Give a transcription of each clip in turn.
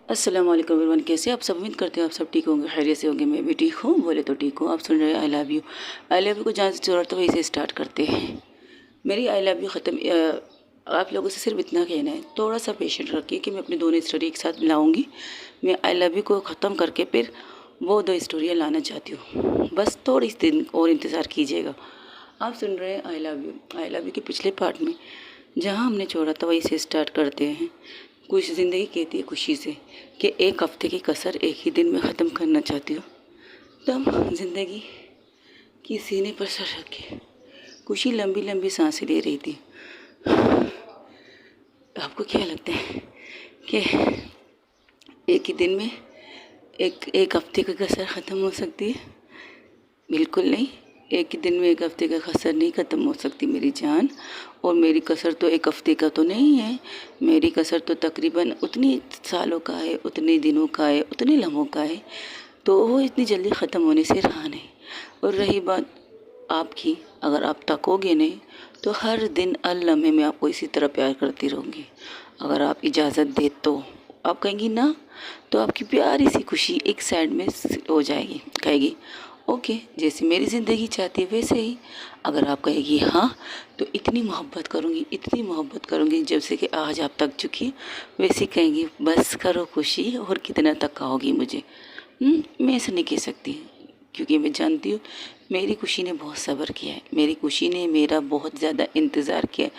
अस्सलाम वालेकुम एवरीवन, कैसे आप सब? उम्मीद करते हैं आप सब ठीक होंगे, खैरियत से होंगे। मैं भी ठीक हूँ, बोले तो ठीक हूँ। आप सुन रहे हैं आई love you. I love you को जहाँ से ज़रूरत हो वहीं से स्टार्ट करते हैं। मेरी आई लव यू ख़त्म आप लोगों से सिर्फ इतना कहना है, थोड़ा सा पेशेंट रखिए कि मैं अपनी दोनों स्टोरी एक साथ लाऊंगी। मैं आई लव यू को ख़त्म करके फिर वो दो स्टोरियाँ लाना चाहती हूँ। बस थोड़ी सी दिन और इंतज़ार कीजिएगा। आप सुन रहे हैं आई love you. I love you के पिछले पार्ट में जहाँ हमने छोड़ा था वहीं से स्टार्ट करते हैं। कुछ ज़िंदगी कहती है खुशी से कि एक हफ्ते की कसर एक ही दिन में ख़त्म करना चाहती हो। तब ज़िंदगी की सीने पर सर रख के खुशी लंबी लंबी सांसें ले रही थी। आपको क्या लगता है कि एक ही दिन में एक हफ्ते की कसर ख़त्म हो सकती है? बिल्कुल नहीं। एक ही दिन में एक हफ्ते का कसर नहीं ख़त्म हो सकती मेरी जान। और मेरी कसर तो एक हफ्ते का तो नहीं है, मेरी कसर तो तकरीबन उतनी सालों का है, उतने दिनों का है, उतने लम्हों का है। तो वो इतनी जल्दी ख़त्म होने से रहा नहीं। और रही बात आपकी, अगर आप तकोगे नहीं तो हर दिन हर लम्हे में आपको इसी तरह प्यार करती रहूँगी। अगर आप इजाज़त दे तो आप कहेंगी ना, तो आपकी प्यारी सी खुशी एक साइड में हो जाएगी, कहेगी ओके जैसे मेरी ज़िंदगी चाहती है वैसे ही। अगर आप कहेगी हाँ, तो इतनी मोहब्बत करूँगी, इतनी मोहब्बत करूँगी जैसे कि आज आप थक चुकी, वैसे कहेंगी बस करो खुशी, और कितना तकाओगी मुझे। मैं ऐसा नहीं कह सकती, क्योंकि मैं जानती हूँ मेरी खुशी ने बहुत सब्र किया है, मेरी खुशी ने मेरा बहुत ज़्यादा इंतज़ार किया है,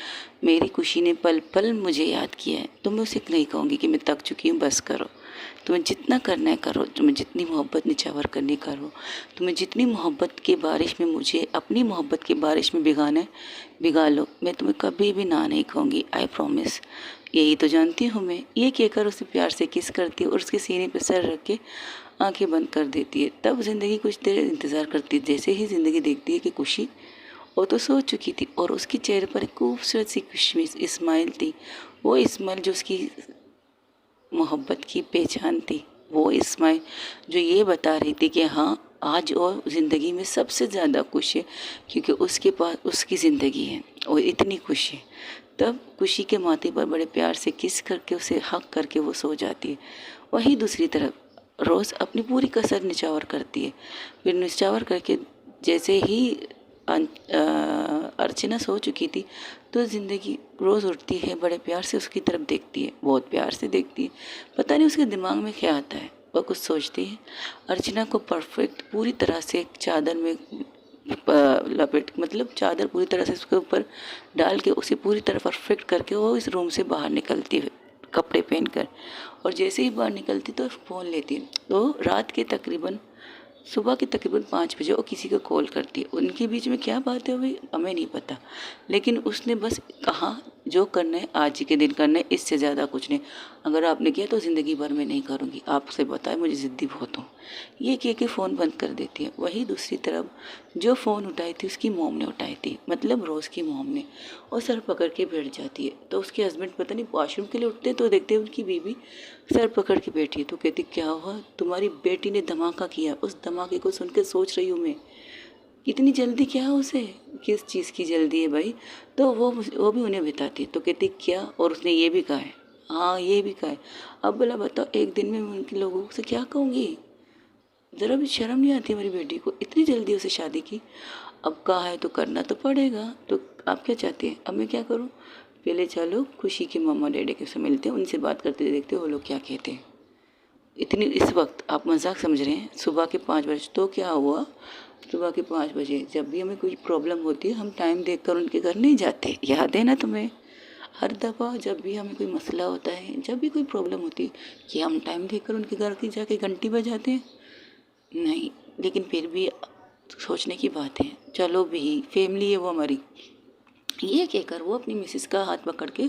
मेरी खुशी ने पल पल मुझे याद किया है। तो मैं उसे नहीं कहूँगी कि मैं थक चुकी हूँ बस करो। तुम्हें जितना करना है करो, तुम्हें जितनी मोहब्बत निछावर करनी करो, तुम्हें जितनी मोहब्बत की बारिश में मुझे अपनी मोहब्बत की बारिश में भिगाना है भिगा लो। मैं तुम्हें कभी भी ना नहीं कहूँगी, आई प्रॉमिस। यही तो जानती हूँ मैं। ये कहकर उसे प्यार से किस करती है और उसके सीने पर सर रख के आंखें बंद कर देती है। तब ज़िंदगी कुछ देर इंतज़ार करती है। जैसे ही ज़िंदगी देखती है कि खुशी वो तो सो चुकी थी और उसके चेहरे पर एक खूबसूरत सी खुशमी स्माइल थी। वो स्माइल जो उसकी मोहब्बत की पहचान थी, वो स्माइल जो ये बता रही थी कि हाँ आज वो ज़िंदगी में सबसे ज़्यादा खुश है, क्योंकि उसके पास उसकी ज़िंदगी है और इतनी खुश है। तब खुशी के माथे पर बड़े प्यार से किस करके उसे हक करके वो सो जाती है। वहीं दूसरी तरफ रोज़ अपनी पूरी कसर निछावर करती है। फिर निछावर करके जैसे ही अर्चना सो चुकी थी, तो ज़िंदगी रोज़ उठती है, बड़े प्यार से उसकी तरफ देखती है, बहुत प्यार से देखती है। पता नहीं उसके दिमाग में क्या आता है, वह कुछ सोचती है। अर्चना को परफेक्ट पूरी तरह से एक चादर में लपेट, मतलब चादर पूरी तरह से उसके ऊपर डाल के उसे पूरी तरह परफेक्ट करके वो इस रूम से बाहर निकलती है कपड़े पहनकर। और जैसे ही बाहर निकलती तो फ़ोन लेती है। तो रात के तकरीबन सुबह के तकरीबन 5 बजे वो किसी को कॉल करती है। उनके बीच में क्या बात है हुई हमें नहीं पता, लेकिन उसने बस कहा जो करना है आज ही के दिन करना है, इससे ज़्यादा कुछ नहीं। अगर आपने किया तो ज़िंदगी भर में नहीं करूँगी, आपसे बताए मुझे ज़िद्दी बहुत हूँ। ये कह के फ़ोन बंद कर देती है। वही दूसरी तरफ जो फ़ोन उठाई थी उसकी मोम ने उठाई थी, मतलब रोज़ की मोम ने, और सर पकड़ के बैठ जाती है। तो उसके हस्बैंड पता नहीं वॉशरूम के लिए उठते तो देखते हैं उनकी बीवी सर पकड़ के बैठी है। तो कहती क्या हुआ? तुम्हारी बेटी ने धमाका किया। उस धमाके को सुन के सोच रही हूँ मैं, इतनी जल्दी क्या है उसे, किस चीज़ की जल्दी है भाई? तो वो भी उन्हें बताती है। तो कहती क्या? और उसने ये भी कहा है। हाँ ये भी कहा है। अब बोला बताओ एक दिन में मैं उनके लोगों से क्या कहूँगी? ज़रा भी शर्म नहीं आती हमारी बेटी को, इतनी जल्दी उसे शादी की। अब कहा है तो करना तो पड़ेगा। तो आप क्या चाहते हैं, अब मैं क्या करूँ? पहले चलो खुशी के मम्मा डैडी के से मिलते हैं, उनसे बात करते देखते हैं वो लोग क्या कहते हैं। इतनी इस वक्त आप मजाक समझ रहे हैं? सुबह के 5 बजे तो क्या हुआ? सुबह के 5 बजे जब भी हमें कोई प्रॉब्लम होती है हम टाइम देखकर उनके घर नहीं जाते, याद है ना तुम्हें? हर दफ़ा जब भी हमें कोई मसला होता है, जब भी कोई प्रॉब्लम होती है, कि हम टाइम देखकर उनके घर की जाके घंटी बजाते हैं? नहीं। लेकिन फिर भी सोचने की बात है, चलो भी फैमिली है वो हमारी। ये कहकर वो अपनी मिसेस का हाथ पकड़ के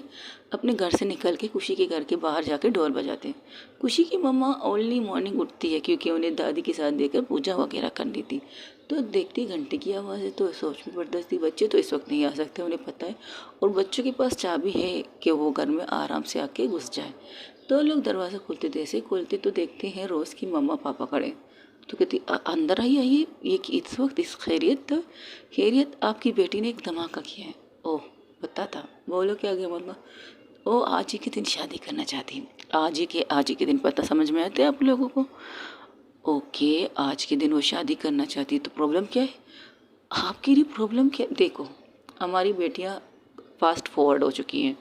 अपने घर से निकल के खुशी के घर के बाहर जाके डोर बजाते हैं। खुशी की मम्मा अर्ली मॉर्निंग उठती है, क्योंकि उन्हें दादी के साथ देकर पूजा वगैरह करनी थी। तो देखती घंटे की आवाज़ है तो सोच में पड़ दस्ती, बच्चे तो इस वक्त नहीं आ सकते, उन्हें पता है, और बच्चों के पास चाबी है कि वो घर में आराम से आके घुस जाए। तो लोग दरवाज़ा खोलते, जैसे खोलते तो देखते हैं रोज़ की मम्मा पापा खड़े। तो कहती अंदर आइए आइए, ये कि इस वक्त इस खैरियत? तो खैरियत, आपकी बेटी ने एक धमाका किया है। ओह, पता था, बोलो क्या गया मम्मा? वो आज ही के दिन शादी करना चाहती है। आज ही के दिन पता समझ में आते हैं आप लोगों को? ओके, आज के दिन वो शादी करना चाहती है तो प्रॉब्लम क्या है? आपकी ही प्रॉब्लम क्या? देखो, हमारी बेटियां फास्ट फॉरवर्ड हो चुकी हैं।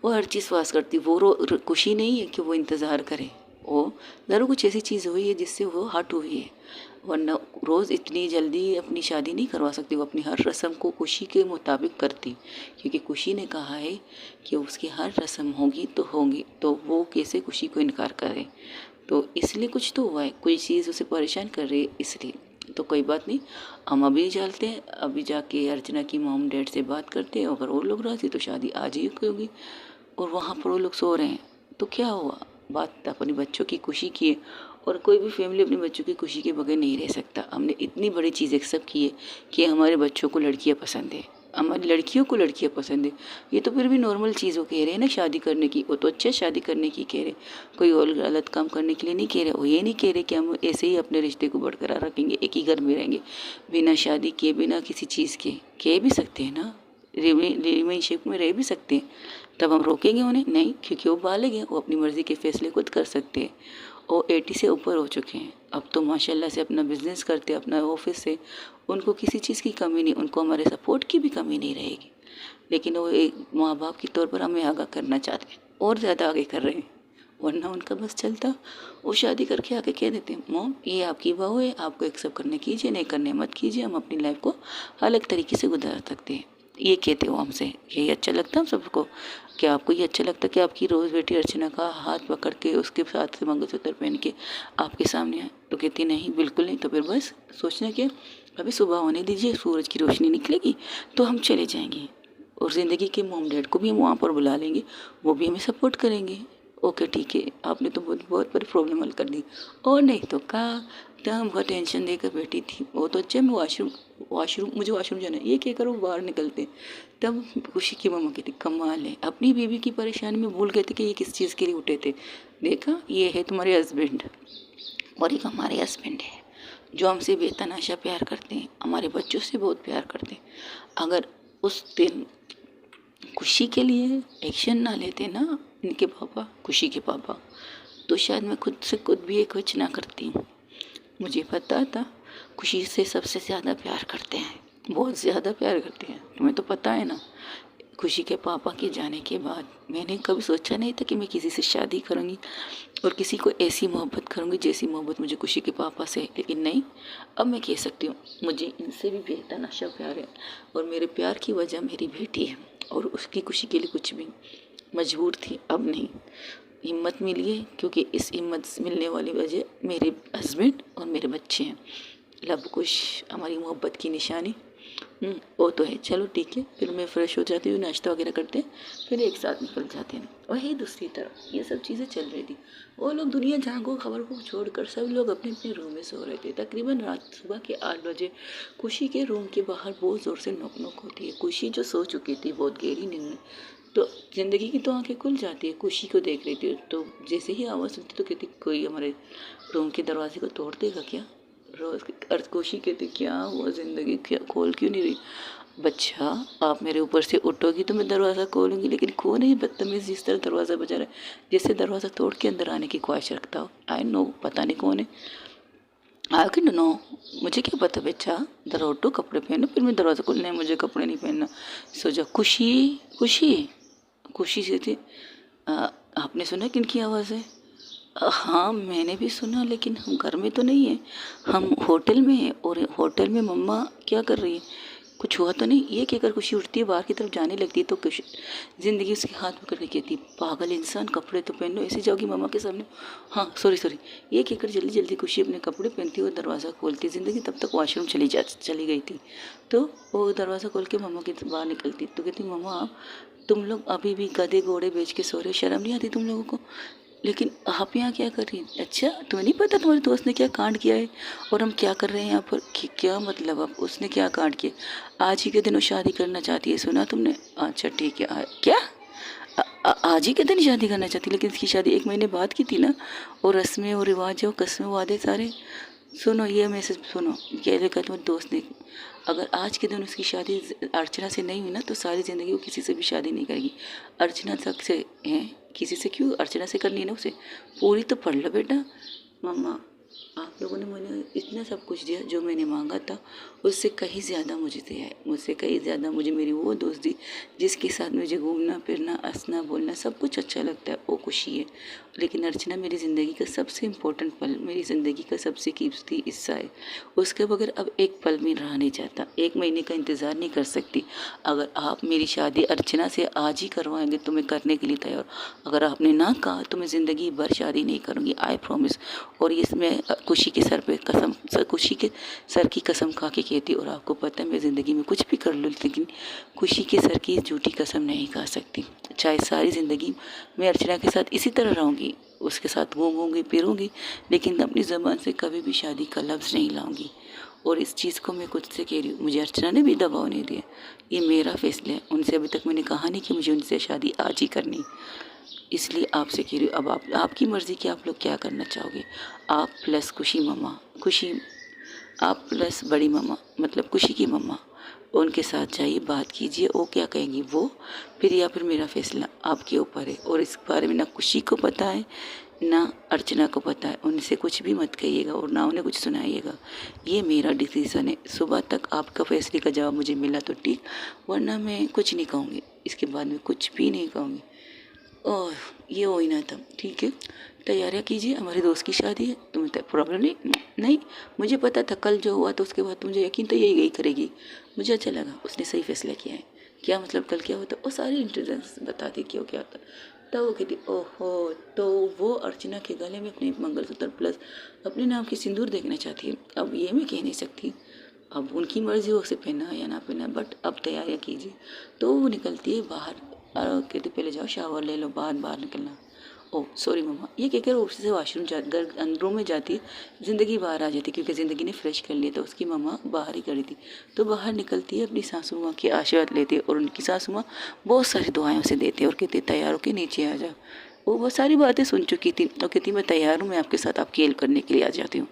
वो हर चीज़ फास्ट करती, वो खुशी नहीं है कि वो इंतज़ार करे। वो ज़रूर कुछ ऐसी चीज़ हुई है जिससे वो हट हुई है, वरना रोज़ इतनी जल्दी अपनी शादी नहीं करवा सकती। वो अपनी हर रस्म को खुशी के मुताबिक करती, क्योंकि खुशी ने कहा है कि उसकी हर रस्म होगी तो होगी, तो वो कैसे खुशी को इनकार करे? तो इसलिए कुछ तो हुआ है, कोई चीज़ उसे परेशान कर रही है इसलिए। तो कोई बात नहीं, हम अभी चलते हैं, अभी जाके अर्चना की मॉम डैड से बात करते हैं। अगर वो लोग राज़ी तो शादी आज ही होगी। और वहाँ पर वो लोग सो रहे हैं तो क्या हुआ? बात अपने बच्चों की खुशी की है, और कोई भी फैमिली अपने बच्चों की खुशी के बगैर नहीं रह सकता। हमने इतनी बड़ी चीज़ एक्सेप्ट की है कि हमारे बच्चों को लड़कियाँ पसंद है, हमारी लड़कियों को लड़कियाँ पसंद है। ये तो फिर भी नॉर्मल चीज़ वो कह रहे हैं ना शादी करने की। वो तो अच्छा शादी करने की कह रहे, कोई और गलत काम करने के लिए नहीं कह रहे। वो ये नहीं कह रहे कि हम ऐसे ही अपने रिश्ते को बरकरार रखेंगे, एक ही घर में रहेंगे बिना शादी किए, बिना किसी चीज़ के। कह भी सकते हैं ना, रिलेशनशिप में रह भी सकते हैं, तब हम रोकेंगे उन्हें? नहीं, क्योंकि वो बालिग हैं, वो अपनी मर्ज़ी के फैसले खुद कर सकते हैं। वो 80 से ऊपर हो चुके हैं, अब तो माशाल्लाह से अपना बिजनेस करते हैं, अपना ऑफिस से। उनको किसी चीज़ की कमी नहीं, उनको हमारे सपोर्ट की भी कमी नहीं रहेगी। लेकिन वो एक माँ बाप के तौर पर हमें आगाह करना चाहते हैं, और ज़्यादा आगे कर रहे हैं। वरना उनका बस चलता, वो शादी करके आके कह देते हैं मॉम ये आपकी बहू है, आपको एक्सेप्ट करने कीजिए, नहीं करने मत कीजिए, हम अपनी लाइफ को अलग तरीके से गुजार सकते हैं। ये कहते हो हमसे, यही अच्छा लगता है हम सबको? क्या आपको ये अच्छा लगता है कि आपकी रोज़ बेटी अर्चना का हाथ पकड़ के उसके साथ से मंगलसूत्र पहन के आपके सामने आए? तो कहती नहीं, बिल्कुल नहीं। तो फिर बस सोचना कि अभी सुबह होने दीजिए, सूरज की रोशनी निकलेगी तो हम चले जाएंगे, और ज़िंदगी के मॉम डैड को भी हम वहाँ पर बुला लेंगे, वो भी हमें सपोर्ट करेंगे। ओके ठीक है, आपने तो बहुत बहुत बड़ी प्रॉब्लम हल कर दी। और नहीं तो कहा, तब बहुत टेंशन देकर बैठी थी। वो तो अच्छा, मैं मुझे वॉशरूम जाना है, ये कहकर वो बाहर निकलते। तब खुशी की मम्मा कहती कमाल है, अपनी बीवी की परेशानी में भूल गए थे कि ये किस चीज़ के लिए उठे थे। देखा, ये है तुम्हारे हस्बैंड, और एक हमारे हस्बैंड है जो हमसे बेतहाशा प्यार करते हैं, हमारे बच्चों से बहुत प्यार करते हैं। अगर उस दिन खुशी के लिए एक्शन ना लेते ना इनके पापा, खुशी के पापा, तो शायद मैं खुद से खुद भी एक कुछ ना करती। मुझे पता था खुशी से सबसे ज़्यादा प्यार करते हैं, बहुत ज़्यादा प्यार करते हैं, तुम्हें तो पता है ना। खुशी के पापा के जाने के बाद मैंने कभी सोचा नहीं था कि मैं किसी से शादी करूँगी और किसी को ऐसी मोहब्बत करूँगी जैसी मोहब्बत मुझे खुशी के पापा से। लेकिन नहीं, अब मैं कह सकती हूँ मुझे इनसे भी बेतहाशा प्यार है, और मेरे प्यार की वजह मेरी बेटी है, और उसकी खुशी के लिए कुछ भी मजबूर थी, अब नहीं। हिम्मत मिली है, क्योंकि इस हिम्मत से मिलने वाली वजह मेरे हस्बैंड और मेरे बच्चे हैं। लव कुश हमारी मोहब्बत की निशानी। वो तो है। चलो ठीक है, फिर मैं फ़्रेश हो जाती हूँ, नाश्ता वगैरह करते हैं, फिर एक साथ निकल जाते हैं। वही दूसरी तरफ ये सब चीज़ें चल रही थी। वो लोग दुनिया जहाँ को खबर को छोड़कर सब लोग अपने अपने रूम में सो रहे थे। तकरीबन रात सुबह के 8 बजे खुशी के रूम के बाहर बहुत ज़ोर से नोक नोक होती है। खुशी जो सो चुकी थी बहुत गहरी नींद में, तो ज़िंदगी की तो आंखें खुल जाती है। खुशी को देख रही थी, तो जैसे ही आवाज़ सुनती तो कहती कोई हमारे रूम के दरवाजे को तोड़ देगा क्या? रोज़ अर्थ खुशी कहती क्या हुआ, ज़िंदगी क्या खोल क्यों नहीं रही? बच्चा, आप मेरे ऊपर से उठोगी तो मैं दरवाज़ा खोलूँगी, लेकिन कौन है ये बदतमीज़ जिस तरह दरवाज़ा बजा रहा है, जैसे दरवाज़ा तोड़ के अंदर आने की ख्वाहिश रखता हो। आई नो, पता नहीं कौन है। आई कैन नो, मुझे क्या पता बच्चा, ज़रा उठो, कपड़े पहनो, फिर मैं दरवाज़ा खोलना है, मुझे कपड़े नहीं पहनना। सो जा। खुशी खुशी खुशी से थी। आपने सुना किनकी आवाज़ है? हाँ, मैंने भी सुना, लेकिन हम घर में तो नहीं है, हम होटल में हैं, और होटल में मम्मा क्या कर रही है? कुछ हुआ तो नहीं? ये कहकर खुशी उठती है, बाहर की तरफ जाने लगती है, तो खुशी ज़िंदगी उसके हाथ पकड़ के कहती पागल इंसान, कपड़े तो पहन लो, ऐसे जाओगी मम्मा के सामने? हाँ सॉरी सॉरी। ये कहकर जल्दी जल्दी खुशी अपने कपड़े पहनती है और दरवाज़ा खोलती। ज़िंदगी तब तक वॉशरूम चली गई थी, तो वो दरवाज़ा खोल के मम्मा के बाहर निकलती, तो कहती मम्मा तुम लोग अभी भी गधे घोड़े बेच के सो रहे, शर्म नहीं आती तुम लोगों को? लेकिन आप यहाँ क्या कर रही हैं? अच्छा, तुम्हें नहीं पता तुम्हारे दोस्त ने क्या कांड किया है, और हम क्या कर रहे हैं यहाँ पर? क्या मतलब? अब उसने क्या कांड किया? आज ही के दिन वो शादी करना चाहती है, सुना तुमने? अच्छा ठीक है। क्या आज ही के दिन शादी करना चाहती? लेकिन इसकी शादी 1 महीने बाद की थी ना, और रस्में और रिवाज और कस्में वादे सारे। सुनो, ये मैसेज सुनो, क्या लिखा तुम्हारे दोस्त ने? अगर आज के दिन उसकी शादी अर्चना से नहीं हुई ना तो सारी ज़िंदगी वो किसी से भी शादी नहीं करेगी। अर्चना तक से है, किसी से क्यों, अर्चना से करनी है ना उसे। पूरी तो पढ़ लो बेटा। मम्मा आप लोगों ने मुझे इतना सब कुछ दिया, जो मैंने मांगा था उससे कहीं ज़्यादा मुझे दिया है, मुझसे कहीं ज़्यादा मुझे मेरी वो दोस्त दी जिसके साथ मुझे घूमना फिरना हंसना बोलना सब कुछ अच्छा लगता है, वो खुशी है। लेकिन अर्चना मेरी ज़िंदगी का सबसे इम्पोर्टेंट पल, मेरी ज़िंदगी का सबसे कीमती हिस्सा है। उसके बगैर अब एक पल भी रहा नहीं चाहता, एक महीने का इंतज़ार नहीं कर सकती। अगर आप मेरी शादी अर्चना से आज ही करवाएंगे तो मैं करने के लिए तैयार। अगर आपने ना कहा तो मैं ज़िंदगी भर शादी नहीं करूँगी, आई प्रॉमिस। और इसमें खुशी के सर पे कसम, खुशी के सर की कसम खा के कहती। और आपको पता है मैं ज़िंदगी में कुछ भी कर लूँ लेकिन खुशी के सर की झूठी कसम नहीं खा सकती। चाहे सारी ज़िंदगी मैं अर्चना के साथ इसी तरह रहूँगी, उसके साथ घूमूंगी फिरूंगी, लेकिन अपनी ज़बान से कभी भी शादी का लफ्ज़ नहीं लाऊंगी। और इस चीज़ को मैं खुद से कह रही हूँ, मुझे अर्चना ने भी दबाव नहीं दिया, ये मेरा फैसला है। उनसे अभी तक मैंने कहा नहीं कि मुझे उनसे शादी आज ही करनी, इसलिए आपसे कह रही हूँ। अब आपकी मर्ज़ी कि आप लोग क्या करना चाहोगे। आप प्लस खुशी मम्मा, खुशी आप प्लस बड़ी मम्मा मतलब खुशी की मम्मा, उनके साथ जाइए, बात कीजिए, वो क्या कहेंगी वो, फिर या फिर मेरा फैसला आपके ऊपर है। और इस बारे में ना खुशी को पता है ना अर्चना को पता है, उनसे कुछ भी मत कहिएगा और ना उन्हें कुछ सुनाइएगा। ये मेरा डिसीज़न है। सुबह तक आपका फैसले का जवाब मुझे मिला तो ठीक, वरना मैं कुछ नहीं कहूँगी, इसके बाद में कुछ भी नहीं कहूँगी। ओह ये हो ही ना था, ठीक है तैयारियाँ कीजिए, हमारे दोस्त की शादी है, तुम्हें प्रॉब्लम नहीं। नहीं, मुझे पता था कल जो हुआ तो उसके बाद तो मुझे यकीन था यही करेगी। मुझे अच्छा लगा, उसने सही फैसला किया है। क्या मतलब कल क्या होता, वो सारी इंटेलिजेंस बता दी कि वो क्या होता। तब वो कहती ओहो, तो वो अर्चना के गले में अपने मंगलसूत्र प्लस अपने नाम की सिंदूर देखना चाहती है। अब ये मैं कह नहीं सकती, अब उनकी मर्जी हो उसे पहना या ना पहना, बट अब तैयारियाँ कीजिए। तो वो निकलती है बाहर और कहती पहले जाओ शावर ले लो, बाद बाहर निकलना। ओह सॉरी मम्मा, ये कहकर वो उससे वॉशरूम जा घर रूम में जाती है। ज़िंदगी बाहर आ जाती है क्योंकि ज़िंदगी ने फ्रेश कर लिया, तो उसकी मम्मा बाहर ही खड़ी थी। तो बाहर निकलती है, अपनी सासू माँ के आशीर्वाद लेती है और उनकी सासू माँ बहुत सारी दुआएं उसे देती है और कहती है तैयार होकर नीचे आ जा। वो बहुत सारी बातें सुन चुकी थी और कहती मैं तैयार हूँ, मैं आपके साथ आपकी हेल्प करने के लिए आ जाती हूँ।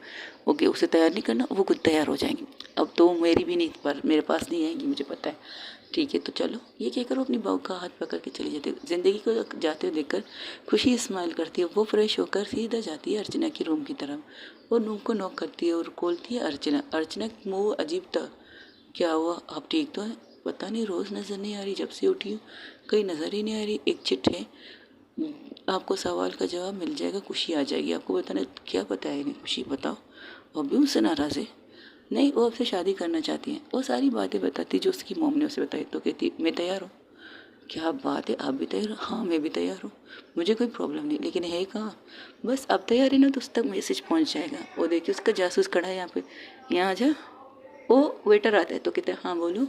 ओके, उसे तैयार नहीं करना, वो खुद तैयार हो जाएंगी। अब तो मेरी भी नहीं पर मेरे पास नहीं आएंगी, मुझे पता है। ठीक है तो चलो, ये कहकर वो अपनी बहू का हाथ पकड़ के चली जाती है। ज़िंदगी को जाते हुए देखकर खुशी स्माइल करती है। वो फ्रेश होकर सीधा जाती है अर्चना की रूम की तरफ। वो रूम को नॉक करती है और खोलती है अर्चना। अर्चना का मुँह अजीब था, क्या हुआ आप ठीक तो हैं? पता नहीं रोज़ नज़र नहीं आ रही, जब से उठी हूँ कहीं नज़र ही नहीं आ रही। एक चिट है, आपको सवाल का जवाब मिल जाएगा, खुशी आ जाएगी। आपको बताना क्या पता है नहीं, खुशी बताओ। और भी उनसे नाराज़ है? नहीं, वो आपसे शादी करना चाहती हैं। वो सारी बातें बताती जो उसकी मॉम ने उसे बताई। तो कहती मैं तैयार हूँ। क्या बात है, आप भी तैयार हो? हाँ मैं भी तैयार हूँ, मुझे कोई प्रॉब्लम नहीं, लेकिन है कहाँ। बस अब तैयार है ना तो उस तक मैसेज पहुँच जाएगा। वो देखिए उसका जासूस खड़ा है यहाँ पे, यहाँ आ जा। वो वेटर आता है तो कहते हैं हाँ बोलो,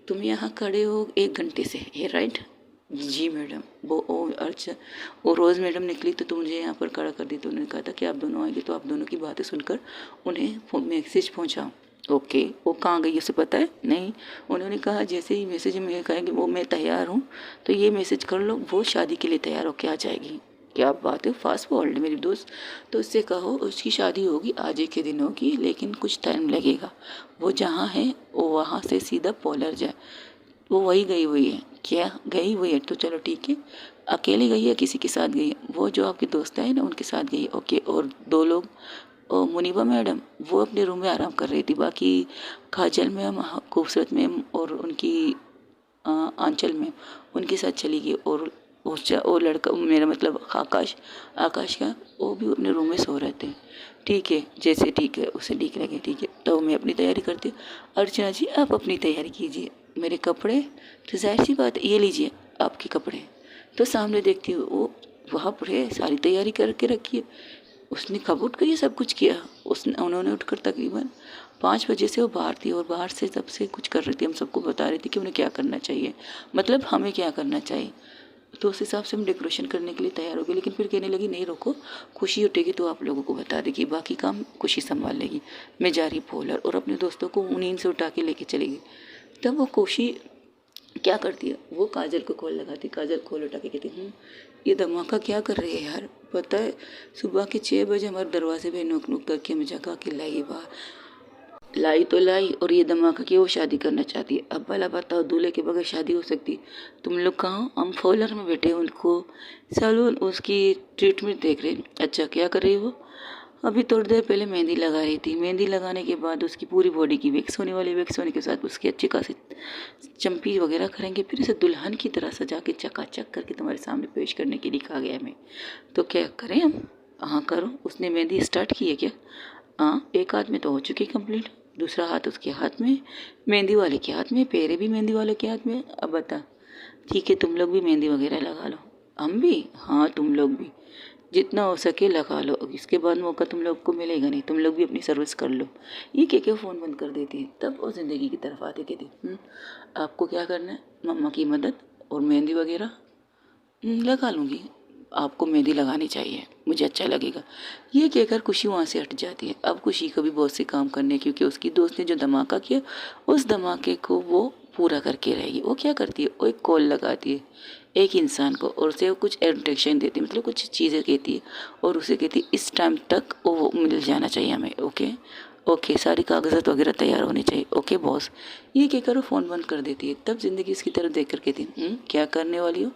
तुम यहाँ खड़े हो 1 घंटे से, है राइट? जी मैडम। वो अच्छा, वो रोज़ मैडम निकली तो मुझे यहाँ पर खड़ा कर दी, तो उन्होंने कहा था कि आप दोनों आएंगे तो आप दोनों की बातें सुनकर उन्हें मैसेज पहुँचाओ। ओके, वो कहाँ गई उसे पता है? नहीं, उन्होंने कहा जैसे ही मैसेज में कहेंगे वो मैं तैयार हूँ तो ये मैसेज कर लो, वो शादी के लिए तैयार होके आ जाएगी। क्या बात है, फास्ट फॉरवर्ड मेरी दोस्त। तो उससे कहो उसकी शादी होगी आज ही के दिन होगी, लेकिन कुछ टाइम लगेगा। वो जहाँ है वो वहाँ से सीधा पॉलर जाए। वो वही गई हुई है। क्या गई हुई है? तो चलो ठीक है, अकेली गई है किसी के साथ गई है? वो जो आपकी दोस्त है ना उनके साथ गई है। ओके, और 2 लोग, ओ मुनीबा मैडम वो अपने रूम में आराम कर रही थी, बाकी काजल मैम, खूबसूरत मैम और उनकी आंचल मैम उनके साथ चली गई। और वो लड़का मेरा मतलब आकाश, आकाश का वो भी अपने रूम में सो रहे थे। ठीक है, जैसे ठीक है उसे ठीक लगे। ठीक है तो मैं अपनी तैयारी करती हूँ। अर्चना जी आप अपनी तैयारी कीजिए, मेरे कपड़े तो जाहिर सी बात है, ये लीजिए आपके कपड़े। तो सामने देखती हूँ वो वहाँ पर है, सारी तैयारी करके रखी है। उसने कब उठ कर ये सब कुछ किया? उन्होंने उठकर तकरीबन 5 बजे से वो बाहर थी और बाहर से सबसे कुछ कर रही थी, हम सबको बता रही थी कि उन्हें क्या करना चाहिए, मतलब हमें क्या करना चाहिए। तो उस हिसाब से हम डेकोरेशन करने के लिए तैयार हो गए, लेकिन फिर कहने लगी नहीं रोको, खुशी उठेगी तो आप लोगों को बता देगी, बाकी काम खुशी संभाल लेगी। मैं जा रही पोलर, और अपने दोस्तों को नींद से उठा के लेके चलेगी। तब वो खुशी क्या करती है, वो काजल को कॉल लगाती, काजल कॉल उठा के कहती ये धमाका क्या कर रही है यार, पता है सुबह के 6 बजे हमारे दरवाजे पे नोक नोक करके हमें जगा के लाई बाहर। लाई तो लाई, और ये धमाका कि वो शादी करना चाहती है। अब भला बताओ, दूल्हे के बगैर शादी हो सकती? तुम लोग कहाँ हो? हम फॉलोअर में बैठे हैं, उनको सैलून उसकी ट्रीटमेंट देख रहे हैं। अच्छा, क्या कर रही है वो? अभी थोड़ी देर पहले मेहंदी लगा रही थी। मेहंदी लगाने के बाद उसकी पूरी बॉडी की वैक्स होने वाली, वैक्स होने के साथ उसकी अच्छी खासी चम्पी वगैरह करेंगे, फिर इसे दुल्हन की तरह सजा के चकाचक करके तुम्हारे सामने पेश करने के लिए कहा गया है हमें। तो क्या करें हम? हाँ करो। उसने मेहंदी स्टार्ट की है क्या? हाँ, एक हाथ में तो हो चुकी कंप्लीट, दूसरा हाथ उसके हाथ में, मेहंदी वाले के हाथ में, पैरे भी मेहंदी वाले के हाथ में। अब बता। ठीक है, तुम लोग भी मेहंदी वगैरह लगा लो। हम भी? हाँ, तुम लोग भी जितना हो सके लगा लो। इसके बाद मौका तुम लोग को मिलेगा नहीं, तुम लोग भी अपनी सर्विस कर लो। ये कह के फ़ोन बंद कर देती है। तब वो ज़िंदगी की तरफ आते कहती, आपको क्या करना है? मम्मा की मदद और मेहंदी वगैरह लगा लूँगी। आपको मेहंदी लगानी चाहिए, मुझे अच्छा लगेगा। ये कहकर खुशी वहाँ से हट जाती है। अब खुशी को भी बहुत से काम करने, क्योंकि उसकी दोस्त ने जो धमाका किया उस धमाके को वो पूरा करके रहेगी। वो क्या करती है, वो एक कॉल लगाती है एक इंसान को और उसे वो कुछ इंस्ट्रक्शन देती है, मतलब कुछ चीज़ें कहती है और उसे कहती है इस टाइम तक वो मिल जाना चाहिए हमें। ओके ओके, सारी कागजात वगैरह तैयार होनी चाहिए। Okay boss. ये कहकर वो फ़ोन बंद कर देती है। तब ज़िंदगी उसकी तरफ देख कर कहती है, क्या करने वाली हो?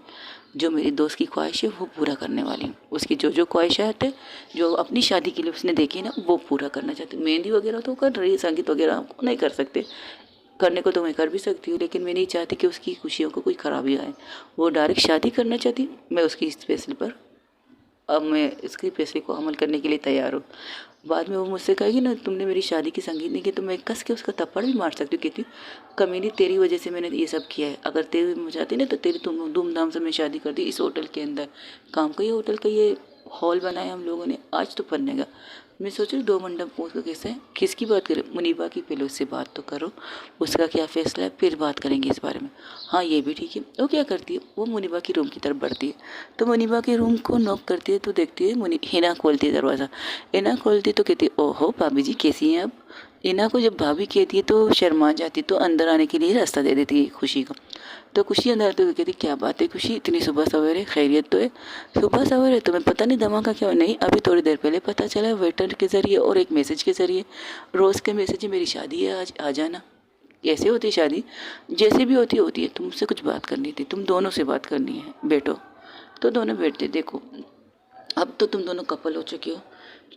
जो मेरी दोस्त की ख्वाहिश है वो पूरा करने वाली हूँ। उसकी जो जो ख्वाहिशात है, जो अपनी शादी के लिए उसने देखी है ना, वो पूरा करना चाहती हूँ। मेहंदी वगैरह तो कर रही है, संगीत वगैरह नहीं कर सकते, करने को तो मैं कर भी सकती हूँ, लेकिन मैं नहीं चाहती कि उसकी खुशियों को कोई खराबी आए। वो डायरेक्ट शादी करना चाहती, मैं उसकी इस फैसले पर, अब मैं इसके फैसले को अमल करने के लिए तैयार हूँ। बाद में वो मुझसे कहेगी ना, तुमने मेरी शादी की संगीत नहीं की, तो मैं कस के उसका थप्पड़ भी मार सकती हूँ। कहती हूँ, कमीनी तेरी वजह से मैंने ये सब किया है। अगर तेरी मैं चाहती ना तो तेरी तुम धूमधाम से मैं शादी कर दी इस होटल के अंदर। काम का ये होटल का ये हॉल बनाया हम लोगों ने, आज तो बनेगा। मैं सोच रही 2 मंडप उसको कैसे है, किसकी बात करें? मुनीबा की, पहले उससे बात तो करो, उसका क्या फैसला है, फिर बात करेंगे इस बारे में। हाँ ये भी ठीक है। वो क्या करती है, वो मुनीबा की रूम की तरफ बढ़ती है, तो मुनीबा के रूम को नॉक करती है, तो देखती है हिना खोलती है दरवाज़ा। हिना खोलती तो कहती है, ओहो भाभी जी कैसी हैं अब? हिना को जब भाभी कहती है तो शर्मा जाती, तो अंदर आने के लिए रास्ता दे देती है खुशी को। तो खुशी अंदर आते हुए कहती, क्या बात है खुशी, इतनी सुबह सवेरे खैरियत तो है? सुबह सवेरे तुम्हें पता नहीं धमाका क्या? नहीं, अभी थोड़ी देर पहले पता चला वेटर के ज़रिए और एक मैसेज के ज़रिए। रोज़ के मैसेज है, मेरी शादी है आज, आ जाना। कैसे होती है शादी? जैसे भी होती है। तुमसे कुछ बात करनी थी, तुम दोनों से बात करनी है, बैठो। तो दोनों बैठते, देखो अब तो तुम दोनों कपल हो चुके हो,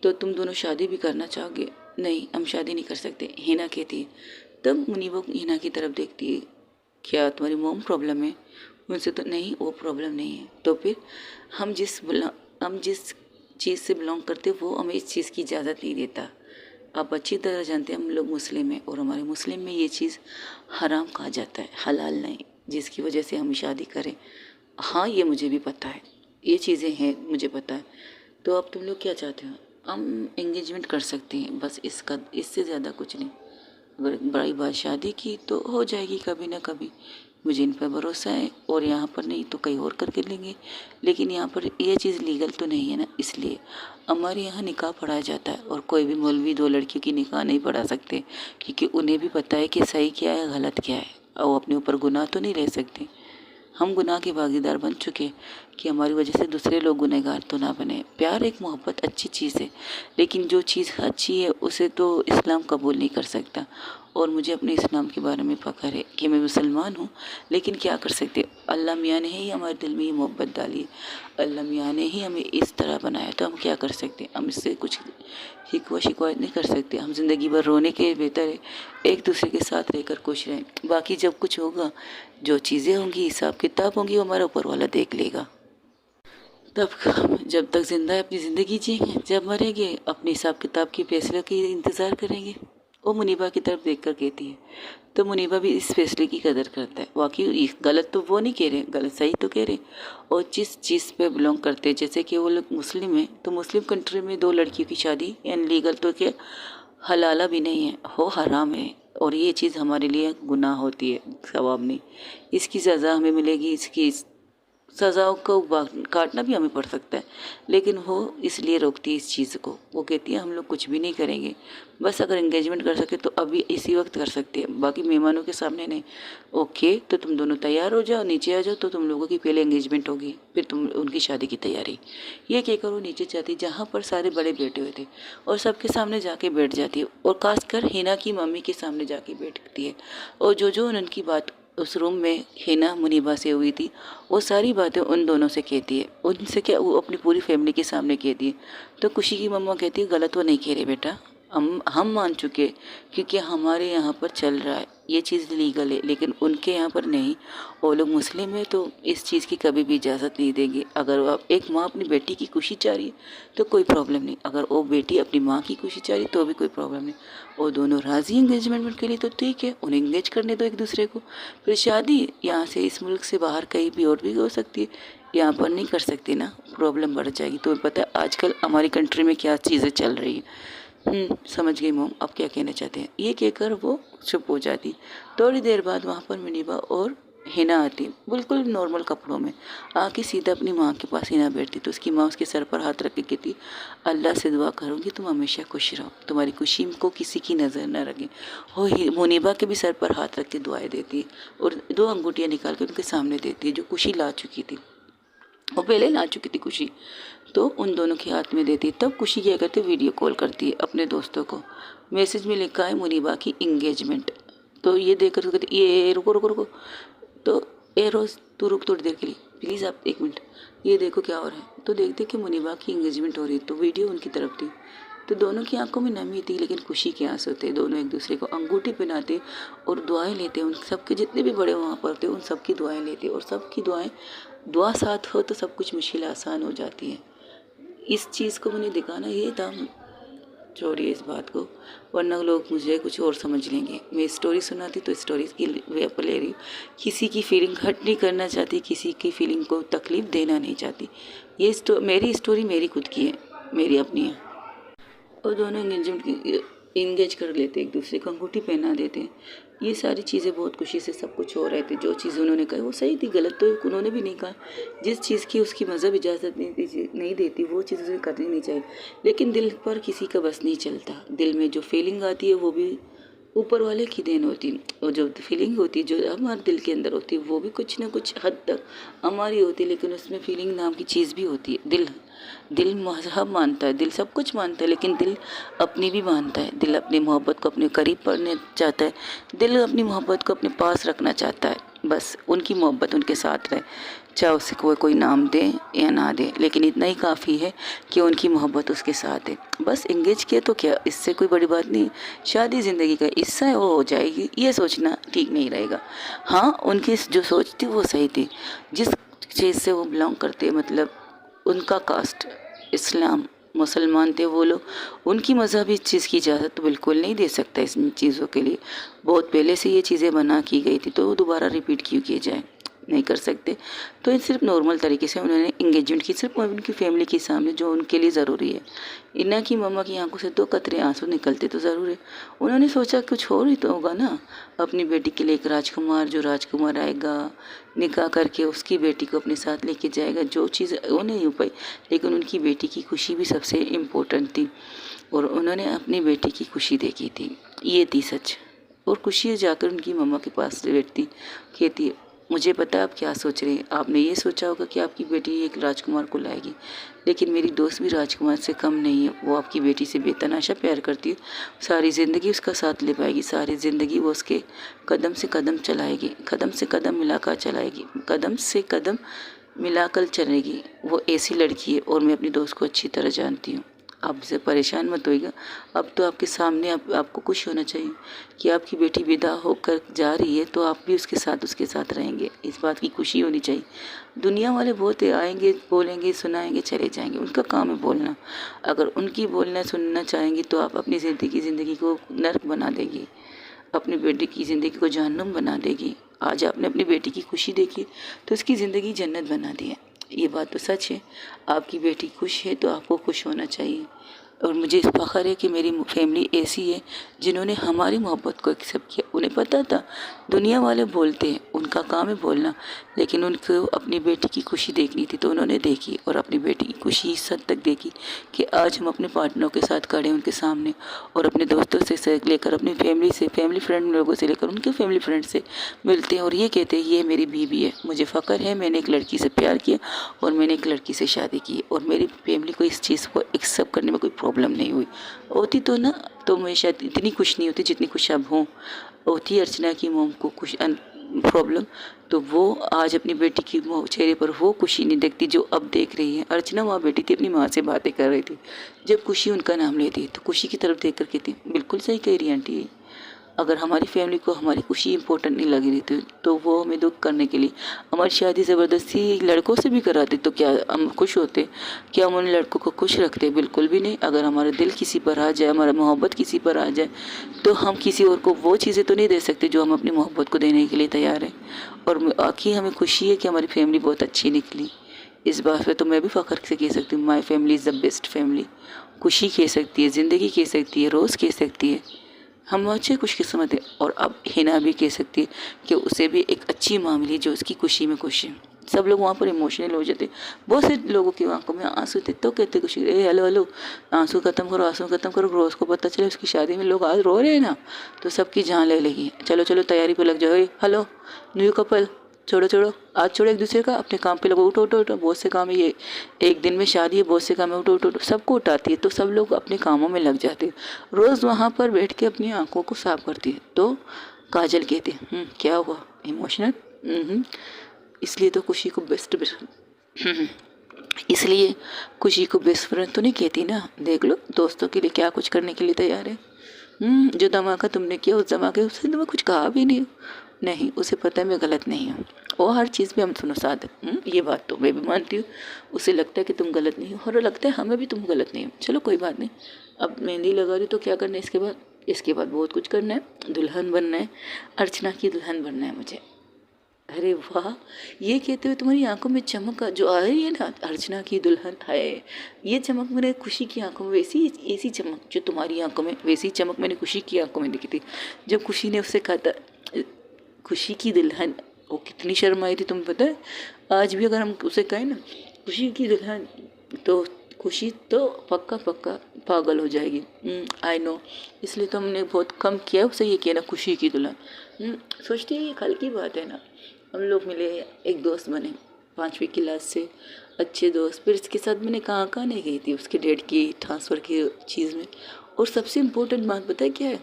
तो तुम दोनों शादी भी करना चाहोगे? नहीं, हम शादी नहीं कर सकते, हिना कहती है। तब मुनीबा हिना की तरफ देखती है, क्या तुम्हारी मोम प्रॉब्लम है? उनसे तो नहीं, वो प्रॉब्लम नहीं है। तो फिर हम जिस चीज़ से बिलोंग करते वो हमें इस चीज़ की इजाज़त नहीं देता। आप अच्छी तरह जानते हैं हम लोग मुस्लिम हैं, और हमारे मुस्लिम में ये चीज़ हराम कहा जाता है, हलाल नहीं, जिसकी वजह से हम शादी करें। हाँ ये मुझे भी पता है, ये चीज़ें हैं मुझे पता है। तो अब तुम लोग क्या चाहते हो? हम एंगेजमेंट कर सकते हैं, बस इसका, इससे ज़्यादा कुछ नहीं। अगर बड़ी बात शादी की तो हो जाएगी कभी ना कभी, मुझे इन पर भरोसा है। और यहाँ पर नहीं तो कहीं और करके लेंगे, लेकिन यहाँ पर यह चीज़ लीगल तो नहीं है ना, इसलिए हमारे यहाँ निकाह पढ़ाया जाता है। और कोई भी मौलवी 2 लड़कियों की निकाह नहीं पढ़ा सकते, क्योंकि उन्हें भी पता है कि सही क्या है गलत क्या है, और वो अपने ऊपर गुनाह तो नहीं ले सकते। हम गुनाह के भागीदार बन चुके कि हमारी वजह से दूसरे लोग गुनहगार तो ना बने। प्यार एक मोहब्बत अच्छी चीज़ है, लेकिन जो चीज़ अच्छी है उसे तो इस्लाम कबूल नहीं कर सकता। और मुझे अपने इस्लाम के बारे में फ़ख्र है कि मैं मुसलमान हूँ, लेकिन क्या कर सकते, अल्लाह मियाँ ने ही हमारे दिल में ये मोहब्बत डाली है, अल्लाह मियाँ ने ही हमें इस तरह बनाया, तो हम क्या कर सकते? हम इससे कुछ शिकवा नहीं कर सकते। हम ज़िंदगी भर रोने के बेहतर है एक दूसरे के साथ रहकर खुश रहें। बाकी जब कुछ होगा, जो चीज़ें होंगी, हिसाब किताब होंगी, वो हमारा ऊपर वाला देख लेगा। तब हम जब तक जिंदा है अपनी ज़िंदगी जिएंगे, जब मरेंगे अपने हिसाब किताब के फैसले की इंतज़ार करेंगे। वो मुनीबा की तरफ देखकर कहती है। तो मुनीबा भी इस फैसले की कदर करता है। वाकई गलत तो वो नहीं कह रहे, गलत सही तो कह रहे। और जिस चीज़ पे बिलोंग करते हैं, जैसे कि वो लोग मुस्लिम हैं, तो मुस्लिम कंट्री में 2 लड़कियों की शादी लीगल तो क्या, हलाला भी नहीं है, हो हराम है। और ये चीज़ हमारे लिए गुनाह होती है, सवाब नहीं। इसकी सज़ा हमें मिलेगी इसकी सज़ाओं को काटना भी हमें पड़ सकता है, लेकिन वो इसलिए रोकती है इस चीज़ को। वो कहती है हम लोग कुछ भी नहीं करेंगे, बस अगर एंगेजमेंट कर सके तो अभी इसी वक्त कर सकते हैं, बाकी मेहमानों के सामने नहीं। ओके, तो तुम दोनों तैयार हो जाओ, नीचे आ जाओ, तो तुम लोगों की पहले एंगेजमेंट होगी, फिर तुम उनकी शादी की तैयारी। ये कहकर वो नीचे जाती जहाँ पर सारे बड़े बैठे हुए थे और सबके सामने जाके बैठ जाती है, और खासकर हिना की मम्मी के सामने जाके बैठती है। और जो उनकी बात उस रूम में हिना मुनीबा से हुई थी, वो सारी बातें उन दोनों से कहती है। उनसे क्या, वो अपनी पूरी फैमिली के सामने कहती है। तो खुशी की मम्मा कहती है गलत वो नहीं कह रहे बेटा, हम मान चुके, क्योंकि हमारे यहाँ पर चल रहा है, ये चीज़ लीगल है, लेकिन उनके यहाँ पर नहीं। वो लोग मुस्लिम है, तो इस चीज़ की कभी भी इजाज़त नहीं देंगे। अगर आप एक माँ अपनी बेटी की खुशी चाह रही है तो कोई प्रॉब्लम नहीं, अगर वो बेटी अपनी माँ की खुशी चाह रही है तो भी कोई प्रॉब्लम नहीं। वो दोनों राज़ी एंगेजमेंट के लिए तो ठीक है, उन्हें एंगेज करने दो एक दूसरे को। फिर शादी यहाँ से, इस मुल्क से बाहर कहीं भी और भी हो सकती है, यहाँ पर नहीं कर सकती ना, प्रॉब्लम बढ़ जाएगी। तो पता है आजकल हमारी कंट्री में क्या चीज़ें चल रही हैं। समझ गई मॉम आप क्या कहना चाहते हैं। ये कहकर वो चुप हो जाती। थोड़ी देर बाद वहाँ पर मुनीबा और हिना आती, बिल्कुल नॉर्मल कपड़ों में, आके सीधा अपनी माँ के पास हिना बैठती। तो उसकी माँ उसके सर पर हाथ रख के कहती, अल्लाह से दुआ करूँगी तुम हमेशा खुश रहो, तुम्हारी खुशी को किसी की नज़र न रखे। वो मुनीबा के भी सर पर हाथ रख के दुआएं देती और 2 अंगूठियाँ निकाल के उनके सामने देती है, जो खुशी ला चुकी थी। वो पहले ला चुकी थी खुशी, तो उन दोनों के हाथ में देती। तब खुशी क्या करती है, वीडियो कॉल करती है अपने दोस्तों को। मैसेज में लिखा है मुनीबा की इंगेजमेंट। तो ये देखकर तो कहती ये रुको रुको रुको, तो ए रोज़ तू रुक थोड़ी देर के लिए प्लीज़, आप 1 मिनट, ये देखो क्या हो रहा है। तो देखते कि मुनीबा की इंगेजमेंट हो रही, तो वीडियो उनकी तरफ थी। तो दोनों की आंखों में नमी थी, लेकिन खुशी के आंसू थे। दोनों एक दूसरे को अंगूठी पहनाते और दुआएं लेते। उन सबके जितने भी बड़े वहाँ पर थे उन सबकी दुआएं लेते, और सबकी दुआ साथ हो तो सब कुछ मुश्किल आसान हो जाती है। इस चीज़ को मुझे दिखाना ये था। छोड़िए इस बात को, वरना लोग मुझे कुछ और समझ लेंगे। मैं स्टोरी सुनाती तो स्टोरी की वे पर ले रही, किसी की फीलिंग हर्ट नहीं करना चाहती, किसी की फीलिंग को तकलीफ़ देना नहीं चाहती। ये मेरी स्टोरी मेरी खुद की है, मेरी अपनी है। और दोनों इंगेज कर लेते, एक दूसरे को अंगूठी पहना देते। ये सारी चीज़ें बहुत खुशी से सब कुछ हो रहे थे। जो चीज़ उन्होंने कही वो सही थी, गलत तो उन्होंने भी नहीं कहा। जिस चीज़ की उसकी मज़हब इजाज़त नहीं देती वो चीज़ उसे करनी नहीं चाहिए, लेकिन दिल पर किसी का बस नहीं चलता। दिल में जो फीलिंग आती है वो भी ऊपर वाले की देन होती है, और जो फीलिंग होती है जो हमारे दिल के अंदर होती है वो भी कुछ ना कुछ हद तक हमारी होती है, लेकिन उसमें फीलिंग नाम की चीज़ भी होती है। दिल मजहब मानता है, दिल सब कुछ मानता है, लेकिन दिल अपनी भी मानता है। दिल अपनी मोहब्बत को अपने करीब पढ़ने चाहता है, दिल अपनी मोहब्बत को अपने पास रखना चाहता है। बस उनकी मोहब्बत उनके साथ रहे, चाहे उसे कोई नाम दे या ना दे, लेकिन इतना ही काफ़ी है कि उनकी मोहब्बत उसके साथ है। बस एंगेज किया तो क्या, इससे कोई बड़ी बात नहीं। शादी ज़िंदगी का हिस्सा है, वो हो जाएगी, ये सोचना ठीक नहीं रहेगा। हाँ, उनकी जो सोच थी वो सही थी। जिस चीज़ से वो बिलोंग करते, मतलब उनका कास्ट इस्लाम, मुसलमान थे वो लोग, उनकी मज़हबी इस चीज़ की इजाज़त तो बिल्कुल नहीं दे सकता इस चीज़ों के लिए। बहुत पहले से ये चीज़ें बना की गई थी, तो दोबारा रिपीट क्यों किए जाए, नहीं कर सकते। तो इन सिर्फ नॉर्मल तरीके से उन्होंने इंगेजमेंट की, सिर्फ उनकी फैमिली के सामने, जो उनके लिए ज़रूरी है। इन्ना की मम्मा की आंखों से 2 कतरे आंसू निकलते तो ज़रूर है। उन्होंने सोचा कुछ और ही तो होगा ना, अपनी बेटी के लिए एक राजकुमार, जो राजकुमार आएगा निकाह करके उसकी बेटी को अपने साथ लेके जाएगा। जो चीज़ वो नहीं हो पाई, लेकिन उनकी बेटी की खुशी भी सबसे इम्पोर्टेंट थी, और उन्होंने अपनी बेटी की खुशी देखी थी, ये थी सच। और खुशी जाकर उनकी मम्मा के पास बैठती, कहती मुझे पता है आप क्या सोच रहे हैं। आपने ये सोचा होगा कि आपकी बेटी एक राजकुमार को लाएगी, लेकिन मेरी दोस्त भी राजकुमार से कम नहीं है। वो आपकी बेटी से बेतहाशा प्यार करती है, सारी ज़िंदगी उसका साथ ले पाएगी, सारी ज़िंदगी वो उसके कदम से कदम चलाएगी, कदम से कदम मिलाकर चलाएगी, कदम से कदम मिलाकर चलेगी। वो ऐसी लड़की है, और मैं अपनी दोस्त को अच्छी तरह जानती हूँ। आप से परेशान मत होइएगा। अब तो आपके सामने आपको खुश होना चाहिए कि आपकी बेटी विदा होकर जा रही है, तो आप भी उसके साथ रहेंगे। इस बात की खुशी होनी चाहिए। दुनिया वाले बहुत आएंगे, बोलेंगे, सुनाएंगे, चले जाएंगे, उनका काम है बोलना। अगर उनकी बोलना सुनना चाहेंगी तो आप अपनी ज़िंदगी को नर्क बना देगी, अपनी बेटी की ज़िंदगी को जहन्नुम बना देगी। आज आपने अपनी बेटी की खुशी देखी तो उसकी ज़िंदगी जन्नत बना दी है। ये बात तो सच है। आपकी बेटी खुश है तो आपको खुश होना चाहिए। और मुझे इस फ़ख्र है कि मेरी फैमिली ऐसी है जिन्होंने हमारी मोहब्बत को एक्सेप्ट किया। उन्हें उन्हें पता था दुनिया वाले बोलते हैं, उनका काम है बोलना, लेकिन उनको अपनी बेटी की खुशी देखनी थी तो उन्होंने देखी और अपनी बेटी की खुशी इस हद तक देखी कि आज हम अपने पार्टनरों के साथ खड़े हैं उनके सामने, और अपने दोस्तों से लेकर अपनी फैमिली से, फैमिली फ्रेंड लोगों से लेकर उनके फैमिली फ्रेंड से मिलते हैं और ये कहते हैं ये मेरी बीवी है, मुझे फ़ख्र है, मैंने एक लड़की से प्यार किया और मैंने एक लड़की से शादी की और मेरी फैमिली को इस चीज़ को एक्सेप्ट करने में कोई प्रॉब्लम नहीं हुई। होती तो ना तो मैं शायद इतनी खुश नहीं होती जितनी खुश अब हूँ। होती अर्चना की मोम को कुछ प्रॉब्लम तो वो आज अपनी बेटी की चेहरे पर वो खुशी नहीं देखती जो अब देख रही है। अर्चना वहाँ बैठी थी अपनी माँ से बातें कर रही थी, जब खुशी उनका नाम लेती तो खुशी की तरफ देख कर कहती बिल्कुल सही कह रही आंटी, अगर हमारी फैमिली को हमारी खुशी इंपॉर्टेंट नहीं लगी रही थी तो वो हमें दुख करने के लिए हमारी शादी ज़बरदस्ती लड़कों से भी कराते तो क्या हम खुश होते? क्या हम उन लड़कों को खुश रखते? बिल्कुल भी नहीं। अगर हमारा दिल किसी पर आ जाए, हमारा मोहब्बत किसी पर आ जाए तो हम किसी और को वो चीज़ें तो नहीं दे सकते जो हम अपनी मोहब्बत को देने के लिए तैयार हैं। और आखिर हमें खुशी है कि हमारी फैमिली बहुत अच्छी निकली। इस बात पे तो मैं भी फ़ख्र से कह सकती हूँ my family is the best family. खुशी कह सकती है, ज़िंदगी कह सकती है, रोज़ कह सकती है, हम अच्छे खुशकिस्मत है। और अब हिना भी कह सकती है कि उसे भी एक अच्छी माँ मिली जो उसकी खुशी में खुश है। सब लोग वहाँ पर इमोशनल हो जाते, बहुत से लोगों की आंखों में आंसू थे तो कहते खुशी, ए हेलो हेलो, आंसू खत्म करो, आंसू खत्म करो। रोज़ को पता चले उसकी शादी में लोग आज रो रहे हैं ना तो सबकी जान ले लेगी। चलो चलो तैयारी पे लग जाओ, हेलो न्यू कपल, छोड़ो छोड़ो, आज छोड़ो एक दूसरे का, अपने काम पे लगो, उठो उठो उठो, बहुत से काम है ये, एक दिन में शादी है, बहुत से काम है, उठो उठो उठो। सबको उठाती है तो सब लोग अपने कामों में लग जाते हैं। रोज़ वहाँ पर बैठ के अपनी आंखों को साफ करती है तो काजल कहती है क्या हुआ, इमोशनल? इसलिए तो खुशी को बेस्ट इसलिए खुशी को बेस्ट फ्रेंड तो नहीं कहती ना। देख लो दोस्तों के लिए क्या कुछ करने के लिए तैयार है। जो धमाका तुमने किया उस धमाके उससे तो मैं कुछ कहा भी नहीं, उसे पता है मैं गलत नहीं हूँ। और हर चीज़ में हम सुनो साथ ये बात तो मैं भी मानती हूँ। उसे लगता है कि तुम गलत नहीं हो और लगता है हमें भी तुम गलत नहीं हो। चलो कोई बात नहीं, अब मेहंदी लगा रही तो क्या करना है इसके बाद? इसके बाद बहुत कुछ करना है, दुल्हन बनना है, अर्चना की दुल्हन बनना है मुझे। अरे वाह, ये कहते हुए तुम्हारी आंखों में चमक जो आ रही है ना, अर्चना की दुल्हन है, ये चमक मेरे खुशी की आंखों में वैसी ऐसी चमक जो तुम्हारी आंखों में, वैसी चमक मैंने खुशी की आंखों में दिखी थी जब खुशी ने उससे कहा था खुशी की दुल्हन। वो कितनी शर्म आई थी तुम्हें पता है? आज भी अगर हम उसे कहें ना खुशी की दुल्हन तो खुशी तो पक्का पक्का पागल हो जाएगी। आई नो, इसलिए तो हमने बहुत कम किया उसे ये कहना खुशी की दुल्हन। सोचती है ये कल की बात है ना, हम लोग मिले, एक दोस्त बने 5वीं क्लास से, अच्छे दोस्त। फिर इसके साथ मैंने कहाँ कहाँ नहीं गई थी उसके डेट की ट्रांसफ़र की चीज़ में। और सबसे इम्पोर्टेंट बात पता है क्या है?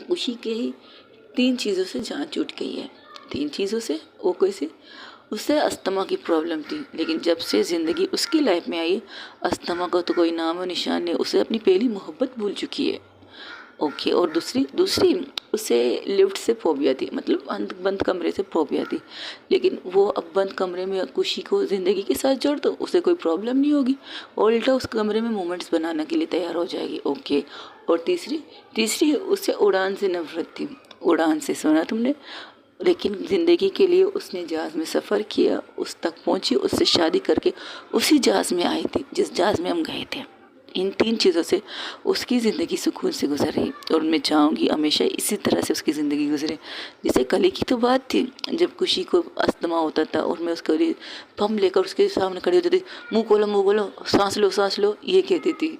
खुशी के ही 3 चीज़ों से जान छूट गई है। 3 चीज़ों से, वो कैसे? उसे अस्थमा की प्रॉब्लम थी, लेकिन जब से ज़िंदगी उसकी लाइफ में आई अस्थमा का तो कोई नाम और निशान नहीं। उसे अपनी पहली मोहब्बत भूल चुकी है। ओके, और दूसरी उसे लिफ्ट से फोबिया थी, मतलब बंद कमरे से फोबिया थी। लेकिन वो अब बंद कमरे में खुशी को ज़िंदगी के साथ जोड़ दो, उसे कोई प्रॉब्लम नहीं होगी और उल्टा उस कमरे में मोमेंट्स बनाने के लिए तैयार हो जाएगी। ओके, और तीसरी उसे उड़ान से नफरत थी। उड़ान से सुना तुमने? लेकिन ज़िंदगी के लिए उसने जहाज़ में सफ़र किया, उस तक पहुंची, उससे शादी करके उसी जहाज़ में आई थी जिस जहाज़ में हम गए थे। इन 3 चीज़ों से उसकी ज़िंदगी सुकून से गुजर रही और मैं चाहूँगी हमेशा इसी तरह से उसकी ज़िंदगी गुजरे। जैसे कल की तो बात थी जब खुशी को अस्थमा होता था और मैं उसके लिए पम लेकर उसके सामने खड़ी होती थी, मुँह खोलो, सांस लो, ये कहती थी।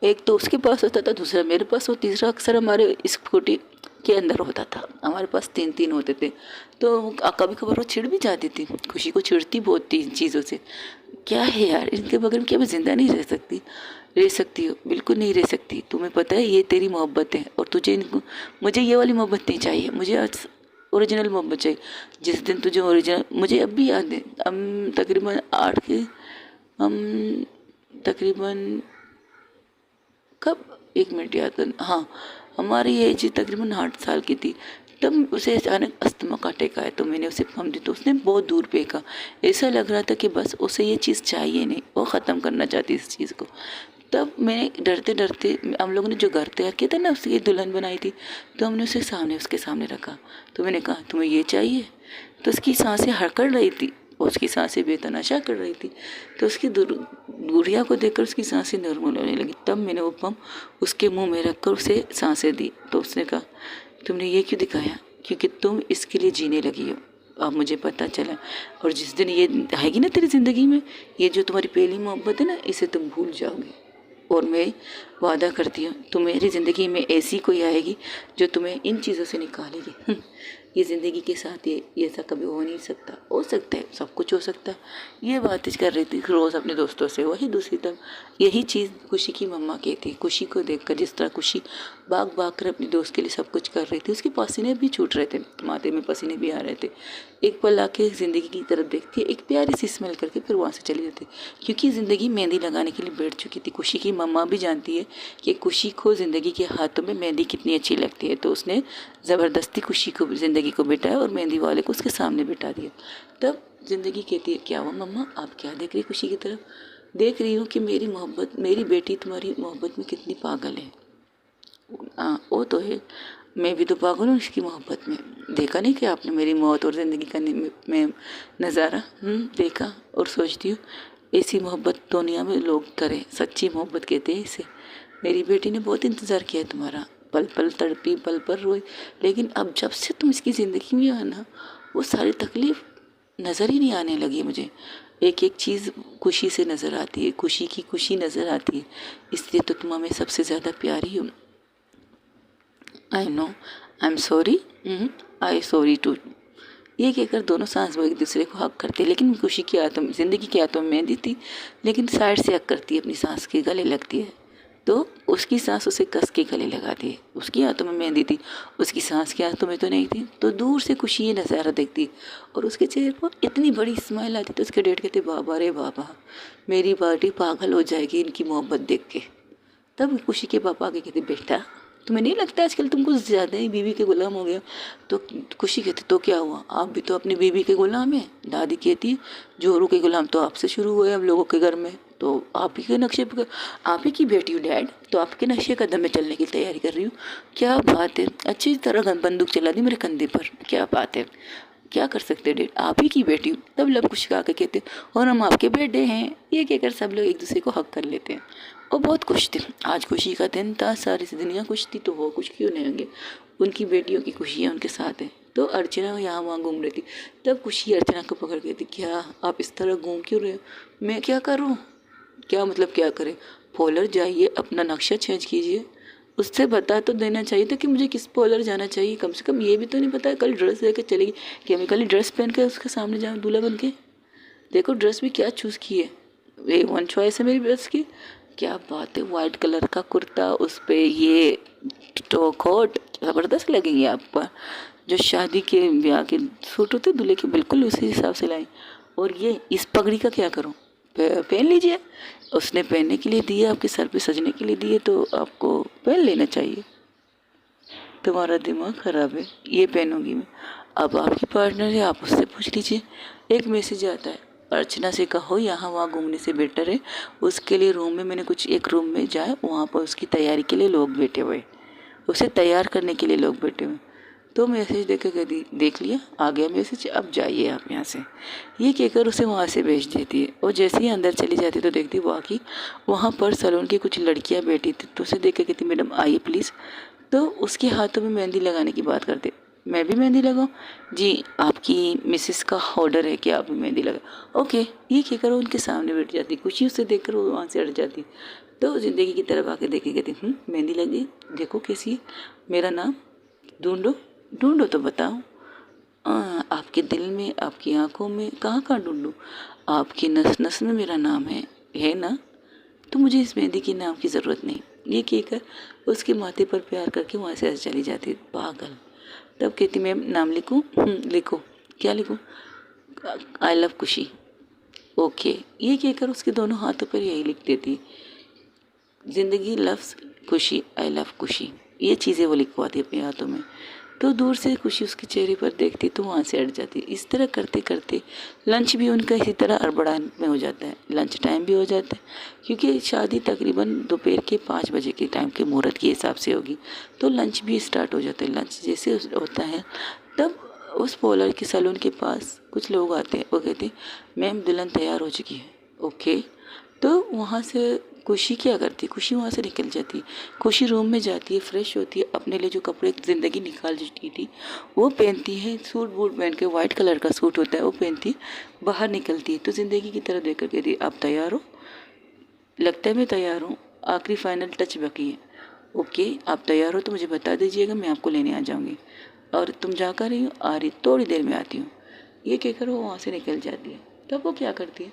एक तो उसके पास होता था, दूसरा मेरे पास और तीसरा अक्सर हमारे स्कूटी के अंदर होता था। हमारे पास 3 होते थे तो कभी कभार वो चिढ़ भी जाती थी। खुशी को चिढ़ती बहुत थी इन चीज़ों से। क्या है यार, इनके बगैर क्या मैं ज़िंदा नहीं रह सकती हो? बिल्कुल नहीं रह सकती। तुम्हें पता है ये तेरी मोहब्बत है और मुझे ये वाली मोहब्बत नहीं चाहिए, मुझे ओरिजिनल मोहब्बत चाहिए। जिस दिन तुझे ओरिजिनल, मुझे अब भी याद है, हम तकरीबन कब, 1 मिनट याद कर, हाँ, हमारी एज तकरीबन 8 साल की थी तब उसे अचानक अस्थमा का अटैक आया तो मैंने उसे पम्प दी तो उसने बहुत दूर फेंका। ऐसा लग रहा था कि बस उसे ये चीज़ चाहिए नहीं, वो ख़त्म करना चाहती इस चीज़ को। तब मैंने डरते हम लोगों ने जो घर तैयार किया था ना, उसकी दुल्हन बनाई थी, तो हमने उसके सामने रखा। तो मैंने कहा तुम्हें ये चाहिए? तो उसकी सांसें हड़कड़ रही थी, उसकी सांसें बेतहाशा कर रही थी। तो उसकी गुड़िया को देखकर उसकी सांसें नॉर्मल होने लगी। तब मैंने वो पम्प उसके मुंह में रखकर उसे सांसें दी तो उसने कहा तुमने ये क्यों दिखाया? क्योंकि तुम इसके लिए जीने लगी हो। अब मुझे पता चला, और जिस दिन ये आएगी ना तेरी ज़िंदगी में, ये जो तुम्हारी पहली मोहब्बत है ना, इसे तुम भूल जाओगे। और मैं वादा करती हूँ तुम्हारी ज़िंदगी में ऐसी कोई आएगी जो तुम्हें इन चीज़ों से निकालेगी। ये ज़िंदगी के साथ ये ऐसा कभी हो नहीं सकता। हो सकता है, सब कुछ हो सकता है। ये बातें कर रही थी रोज़ अपने दोस्तों से। वही दूसरी तरफ यही चीज़ खुशी की मम्मा कहती। खुशी को देखकर, जिस तरह खुशी भाग भाग कर अपने दोस्त के लिए सब कुछ कर रही थी, उसके पसीने भी छूट रहे थे, माथे में पसीने भी आ रहे थे। एक पल आके ज़िंदगी की तरफ देखती है, एक प्यारी सी स्मेल करके फिर वहाँ से चली जाती, क्योंकि ज़िंदगी मेहंदी लगाने के लिए बैठ चुकी थी। खुशी की मम्मा भी जानती है कि खुशी को ज़िंदगी के हाथों में मेहंदी कितनी अच्छी लगती है, तो उसने ज़बरदस्ती खुशी को, ज़िंदगी को बिठाया और मेहंदी वाले को उसके सामने बिठा दिया। तब ज़िंदगी कहती है, क्या हुआ मम्मा, आप क्या देख रही खुशी की तरफ? देख रही हूँ कि मेरी मोहब्बत, मेरी बेटी तुम्हारी मोहब्बत में कितनी पागल है। हाँ वो तो है, मैं भी तो पागल हूँ इसकी मोहब्बत में। देखा नहीं कि आपने मेरी मौत और ज़िंदगी का में नज़ारा देखा? और सोचती हूँ ऐसी मोहब्बत दुनिया में लोग करें, सच्ची मोहब्बत कहते हैं इसे। मेरी बेटी ने बहुत इंतज़ार किया है तुम्हारा, पल पल तड़पी, पल पल रोई, लेकिन अब जब से तुम इसकी ज़िंदगी में आना, वो सारी तकलीफ़ नज़र ही नहीं आने लगी मुझे। एक एक चीज़ खुशी से नज़र आती है, खुशी की खुशी नज़र आती है। इसलिए तो तुम हमें सबसे ज़्यादा प्यारी हो। I know, I am sorry, I sorry too. ये कहकर दोनों सांस वो एक दूसरे को हक करते, लेकिन खुशी की आत्म, ज़िंदगी की आत्म में मेहंदी थी, लेकिन साइड से हक करती है, अपनी सांस के गले लगती है, तो उसकी सांस उसे कस के गले लगाती है। उसकी हाथों में मेहंदी थी, उसकी सांस के हाथों में तो नहीं थी। तो दूर से खुशी ये नज़ारा देखती और उसके चेहरे पर इतनी बड़ी स्माइल आती, तो उसके डैड कहते, बाबा रे बाबा, मेरी बेटी पागल हो जाएगी इनकी मोहब्बत देख के। तब खुशी के पापा आके कहते, बेटा तुम्हें नहीं लगता आजकल तुम कुछ ज़्यादा ही बीवी के गुलाम हो गया? तो खुशी कहती, तो क्या हुआ, आप भी तो अपनी बीवी के गुलाम हैं। दादी कहती है, जोरू के गुलाम तो आपसे शुरू हुए हम लोगों के घर में, तो आप ही के नक्शे पर, आप ही की बेटी हूँ डैड, तो आपके नक्शे कदम में चलने की तैयारी कर रही हूँ। क्या बात है, अच्छी तरह बंदूक चला दी मेरे कंधे पर, क्या बात है, क्या कर सकते डैड, आप ही की बेटी हूँ। तब लब खुश आके कहते, और हम आपके बेटे हैं। ये कहकर सब लोग एक दूसरे को हक कर लेते हैं और बहुत खुश थे। आज खुशी का दिन था, सारी दुनिया खुश थी, तो वो खुश क्यों नहीं होंगे? उनकी बेटियों की खुशियाँ उनके साथ है। तो अर्चना यहाँ वहाँ घूम रही थी। तब खुशी अर्चना को पकड़ के थी, क्या आप इस तरह घूम क्यों रहे हो? मैं क्या करूँ? क्या मतलब क्या करें? पोलर जाइए, अपना नक्शा चेंज कीजिए। उससे बता तो देना चाहिए था कि मुझे किस पोलर जाना चाहिए। कम से कम ये भी तो नहीं पता कल ड्रेस लेकर चलेगी कि मैं कल ड्रेस पहन कर उसके सामने जाऊँ दूल्हा बन के। देखो ड्रेस भी क्या चूज़ की है, ये वन चॉइस है मेरी ड्रेस की। क्या बात है, वाइट कलर का कुर्ता, उस पर ये तो कोट ज़बरदस्त लगेंगे आप पर। जो शादी के ब्याह के सूट होते दूल्हे के, बिल्कुल उसी हिसाब से लाई। और ये इस पगड़ी का क्या करूँ? पहन लीजिए, उसने पहनने के लिए दिए, आपके सर पे सजने के लिए दिए, तो आपको पहन लेना चाहिए। तुम्हारा दिमाग ख़राब है, ये पहनूंगी मैं। अब आपकी पार्टनर है, आप उससे पूछ लीजिए। एक मैसेज आता है, अर्चना से कहो यहाँ वहाँ घूमने से बेटर है, उसके लिए रूम में, मैंने कुछ एक रूम में जाए, वहाँ पर उसकी तैयारी के लिए लोग बैठे हुए, उसे तैयार करने के लिए लोग बैठे हुए। तो मैसेज देख लिया, आ गया मैसेज, अब जाइए आप यहाँ से, ये कहकर उसे वहाँ से भेज देती है। और जैसे ही अंदर चली जाती तो देखती वाकई वहाँ पर सैलून की कुछ लड़कियाँ बैठी थी। तो उसे देख कर कहती, मैडम आइए प्लीज़। तो उसके हाथों में मेहंदी लगाने की बात करते, मैं भी मेहंदी लगाऊं? जी, आपकी मिसेस का ऑर्डर है कि आप भी मेहंदी लगा। ओके, ये कहकर वो उनके सामने बैठ जाती। खुशी उसे देखकर वो वहाँ से हट जाती। तो ज़िंदगी की तरफ आके देखे कहती, मेहंदी लगी, देखो कैसी है, मेरा नाम ढूंढो, ढूंढो तो बताओ। आपके दिल में, आपकी आंखों में, कहाँ कहाँ ढूंढूं? आपकी नस नस में मेरा नाम है ना? तो मुझे इस मेहंदी के नाम की ज़रूरत नहीं। ये कहकर उसके माथे पर प्यार करके वहाँ से ऐसे चली जाती, पागल। तब कहती, मैम नाम लिखूं? लिखो। क्या लिखूं? आई लव खुशी। ओके, ये कहकर उसके दोनों हाथों पर यही लिख देती, ज़िंदगी लव्स खुशी, आई लव खुशी। ये चीज़ें वो लिखवाती अपने हाथों में। तो दूर से खुशी उसके चेहरे पर देखती तो वहाँ से हट जाती। इस तरह करते करते लंच भी उनका इसी तरह अड़बड़ान में हो जाता है। लंच टाइम भी हो जाता है, क्योंकि शादी तकरीबन दोपहर के 5 बजे के टाइम के मुहूर्त के हिसाब से होगी, तो लंच भी स्टार्ट हो जाता है। लंच जैसे होता है, तब उस पोलर के सैलून के पास कुछ लोग आते हैं। वो कहते हैं, मैम दुल्हन तैयार हो चुकी है। ओके, तो वहाँ से खुशी क्या करती है, खुशी वहाँ से निकल जाती है। खुशी रूम में जाती है, फ्रेश होती है, अपने लिए जो कपड़े ज़िंदगी निकाल चुकी थी वो पहनती है, सूट बूट पहन के, वाइट कलर का सूट होता है वो पहनती है, बाहर निकलती है। तो ज़िंदगी की तरफ देख कर कहती है आप तैयार हो? लगता है मैं तैयार हूँ, आखिरी फाइनल टच बाकी है। ओके, आप तैयार हो तो मुझे बता दीजिएगा, मैं आपको लेने आ जाऊँगी। और तुम जा कर रही हो? आ रही, थोड़ी देर में आती हूँ। ये कहकर वो वहाँ से निकल जाती है। तब वो क्या करती है,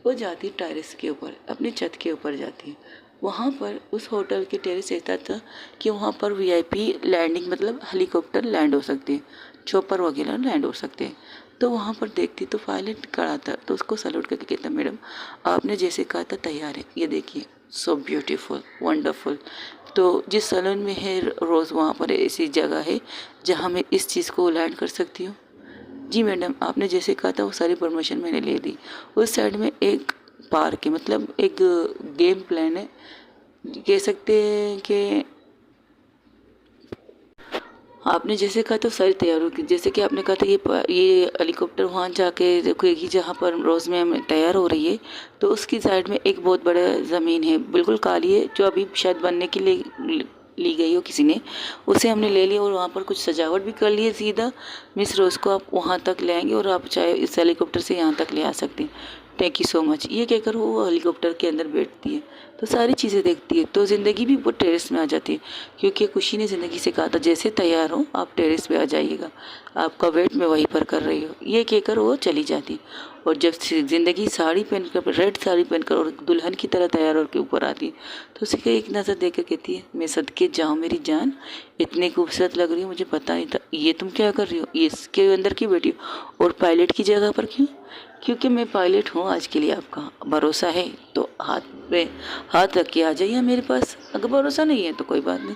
वो जाती है टेरेस के ऊपर, अपनी छत के ऊपर जाती है। वहाँ पर उस होटल के टेरेस ऐसा था कि वहाँ पर वीआईपी लैंडिंग, मतलब हेलीकॉप्टर लैंड हो सकते हैं, चॉपर वगैरह लैंड हो सकते हैं। तो वहाँ पर देखती तो पायलट खड़ा था, तो उसको सैल्यूट करके कहता मैडम आपने जैसे कहा था तैयार है, ये देखिए सो ब्यूटीफुल वंडरफुल। तो जिस सैलून में है रोज़, वहाँ पर ऐसी जगह है जहाँ मैं इस चीज़ को लैंड कर सकती हूँ। जी मैडम, आपने जैसे कहा था वो सारी परमिशन मैंने ले दी। उस साइड में एक पार्क है, मतलब एक गेम प्लान है, कह सकते हैं कि आपने जैसे कहा तो सारी तैयार होगी। जैसे कि आपने कहा था ये हेलीकॉप्टर वहाँ जाके रुकेगी जहाँ पर रोज़ में तैयार हो रही है। तो उसकी साइड में एक बहुत बड़ा ज़मीन है, बिल्कुल काली है, जो अभी शायद बनने के लिए ली गई हो किसी ने, उसे हमने ले लिया और वहाँ पर कुछ सजावट भी कर ली है। सीधा मिस रोज़ को आप वहाँ तक ले आएंगे और आप चाहे इस हेलीकॉप्टर से यहाँ तक ले आ सकते हैं। थैंक यू सो मच, ये कहकर वो हेलीकॉप्टर के अंदर बैठती है, तो सारी चीज़ें देखती है। तो ज़िंदगी भी वो टेरेस में आ जाती है, क्योंकि खुशी ने ज़िंदगी से कहा था जैसे तैयार हो आप टेरेस पे आ जाइएगा, आपका वेट मैं वहीं पर कर रही हूँ। ये कहकर वो चली जाती। और जब ज़िंदगी साड़ी पहनकर, रेड साड़ी पहनकर और दुल्हन की तरह तैयार होकर ऊपर आती है, तो उसे एक नज़र देख कर कहती है मैं सदके जाऊँ मेरी जान, इतनी खूबसूरत लग रही हूँ, मुझे पता नहीं था। ये तुम क्या कर रही हो, ये इसके अंदर क्यों बैठी हो और पायलट की जगह पर क्यों? क्योंकि मैं पायलट हूँ आज के लिए, आपका भरोसा है तो हाथ पे हाथ रख के आ जाइए मेरे पास, अगर भरोसा नहीं है तो कोई बात नहीं।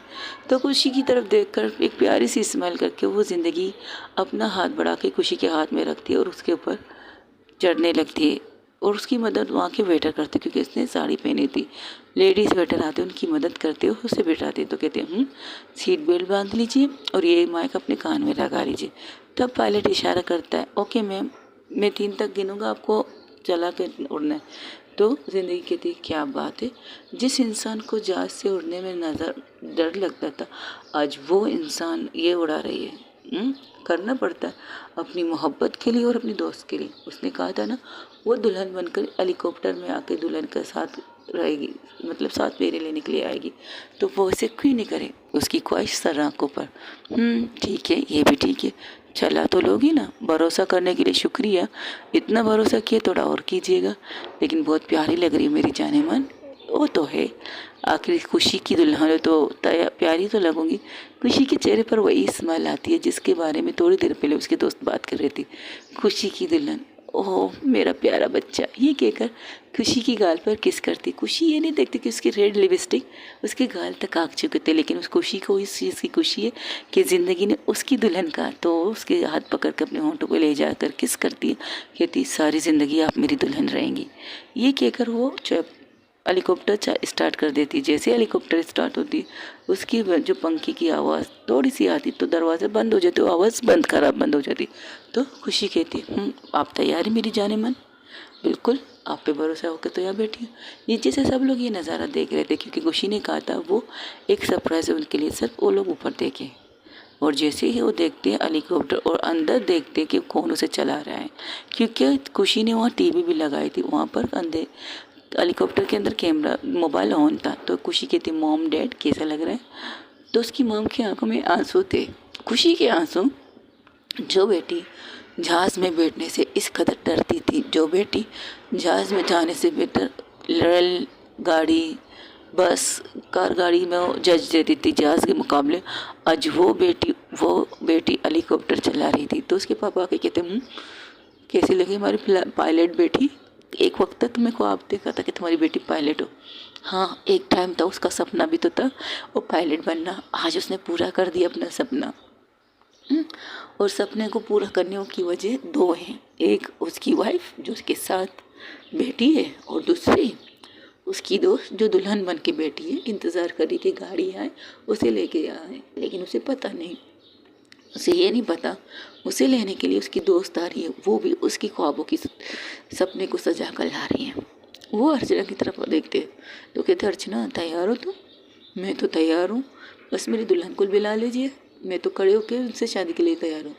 तो खुशी की तरफ देखकर एक प्यारी सी स्माइल करके वो ज़िंदगी अपना हाथ बढ़ा के खुशी के हाथ में रखती है और उसके ऊपर चढ़ने लगती है। और उसकी मदद वहाँ के वेटर करते, क्योंकि उसने साड़ी पहनी थी। लेडीज़ वेटर आते उनकी मदद करते और उसे बिठाते, तो कहते सीट बेल्ट बांध लीजिए और ये माइक अपने कान में लगा लीजिए। तब पायलट इशारा करता है ओके मैम, मैं 3 तक गिनूँगा, आपको चला के उड़ना है। तो ज़िंदगी कहती है क्या बात है, जिस इंसान को जहाज़ से उड़ने में डर लगता था, आज वो इंसान ये उड़ा रही है। करना पड़ता है अपनी मोहब्बत के लिए और अपनी दोस्त के लिए। उसने कहा था ना वो दुल्हन बनकर हेलीकॉप्टर में आके दुल्हन के साथ रहेगी, मतलब साथ फेरे लेने के लिए आएगी, तो वो उसे क्यों नहीं करे, उसकी ख्वाहिश सर आँखों पर। ठीक है, ये भी ठीक है, चला तो लोगी ना। भरोसा करने के लिए शुक्रिया, इतना भरोसा किया थोड़ा और कीजिएगा। लेकिन बहुत प्यारी लग रही है मेरी जाने मन। वो तो है, आखिर खुशी की दुल्हन है तो प्यारी तो लगूंगी। खुशी के चेहरे पर वही स्माइल आती है जिसके बारे में थोड़ी देर पहले उसके दोस्त बात कर रही थी। खुशी की दुल्हन, ओह मेरा प्यारा बच्चा, ये कहकर खुशी की गाल पर किस करती। खुशी ये नहीं देखती कि उसकी रेड लिपस्टिक उसके गाल तक आग चुके थे, लेकिन उस खुशी को इस चीज़ की खुशी है कि ज़िंदगी ने उसकी दुल्हन का, तो उसके हाथ पकड़ कर अपने होंठों को ले जाकर किस करती है, कहती सारी ज़िंदगी आप मेरी दुल्हन रहेंगी। ये कहकर वो हेलीकॉप्टर स्टार्ट कर देती। जैसे हेलीकॉप्टर स्टार्ट होती उसकी जो पंखी की आवाज़ थोड़ी सी आती तो दरवाज़ा बंद हो जाते, आवाज़ बंद हो जाती। तो खुशी कहती आप तैयार है मेरी जाने मन? बिल्कुल, आप पे भरोसा होकर तो यहाँ बैठी हूँ। नीचे से सब लोग ये नज़ारा देख रहे थे, क्योंकि खुशी ने कहा था वो एक सरप्राइज़ है उनके लिए, सिर्फ वो लोग ऊपर देखें। और जैसे ही वो देखते हैं हेलीकॉप्टर और अंदर देखते कि कौन उसे चला रहा है, क्योंकि खुशी ने वहाँ टीवी भी लगाई थी, वहाँ पर अंदर हेलीकॉप्टर के अंदर कैमरा मोबाइल ऑन था। तो खुशी कहती मॉम डैड कैसा लग रहा है? तो उसकी मॉम की आंखों में आंसू थे, खुशी के आंसू। जो बेटी जहाज़ में बैठने से इस कदर डरती थी, जो बेटी जहाज़ में जाने से बेहतर रेल गाड़ी, बस, कार गाड़ी में वो जज देती थी जहाज़ के मुकाबले, आज वो बेटी हेलीकॉप्टर चला रही थी। तो उसके पापा आके कहते कैसी लगी हमारी पायलट बेटी? एक वक्त तक तुम्हें ख्वाब देखा था कि तुम्हारी बेटी पायलट हो। हाँ, एक टाइम था, उसका सपना भी तो था वो पायलट बनना। आज उसने पूरा कर दिया अपना सपना। और सपने को पूरा करने की वजह 2 हैं, एक उसकी वाइफ जो उसके साथ बैठी है, और दूसरी उसकी दोस्त जो दुल्हन बन के बैठी है, इंतज़ार कर रही थी गाड़ी आए उसे लेके आए। लेकिन उसे पता नहीं, उसे ये नहीं पता उसे लेने के लिए उसकी दोस्त आ रही है, वो भी उसकी ख्वाबों की सपने को सजा कर ला रही है। वो अर्चना की तरफ देखते तो कहते अर्चना तैयार हो तुम? मैं तो तैयार हूँ, बस मेरी दुल्हन को बुला लीजिए, मैं तो खड़े होकर उनसे शादी के लिए तैयार हूँ।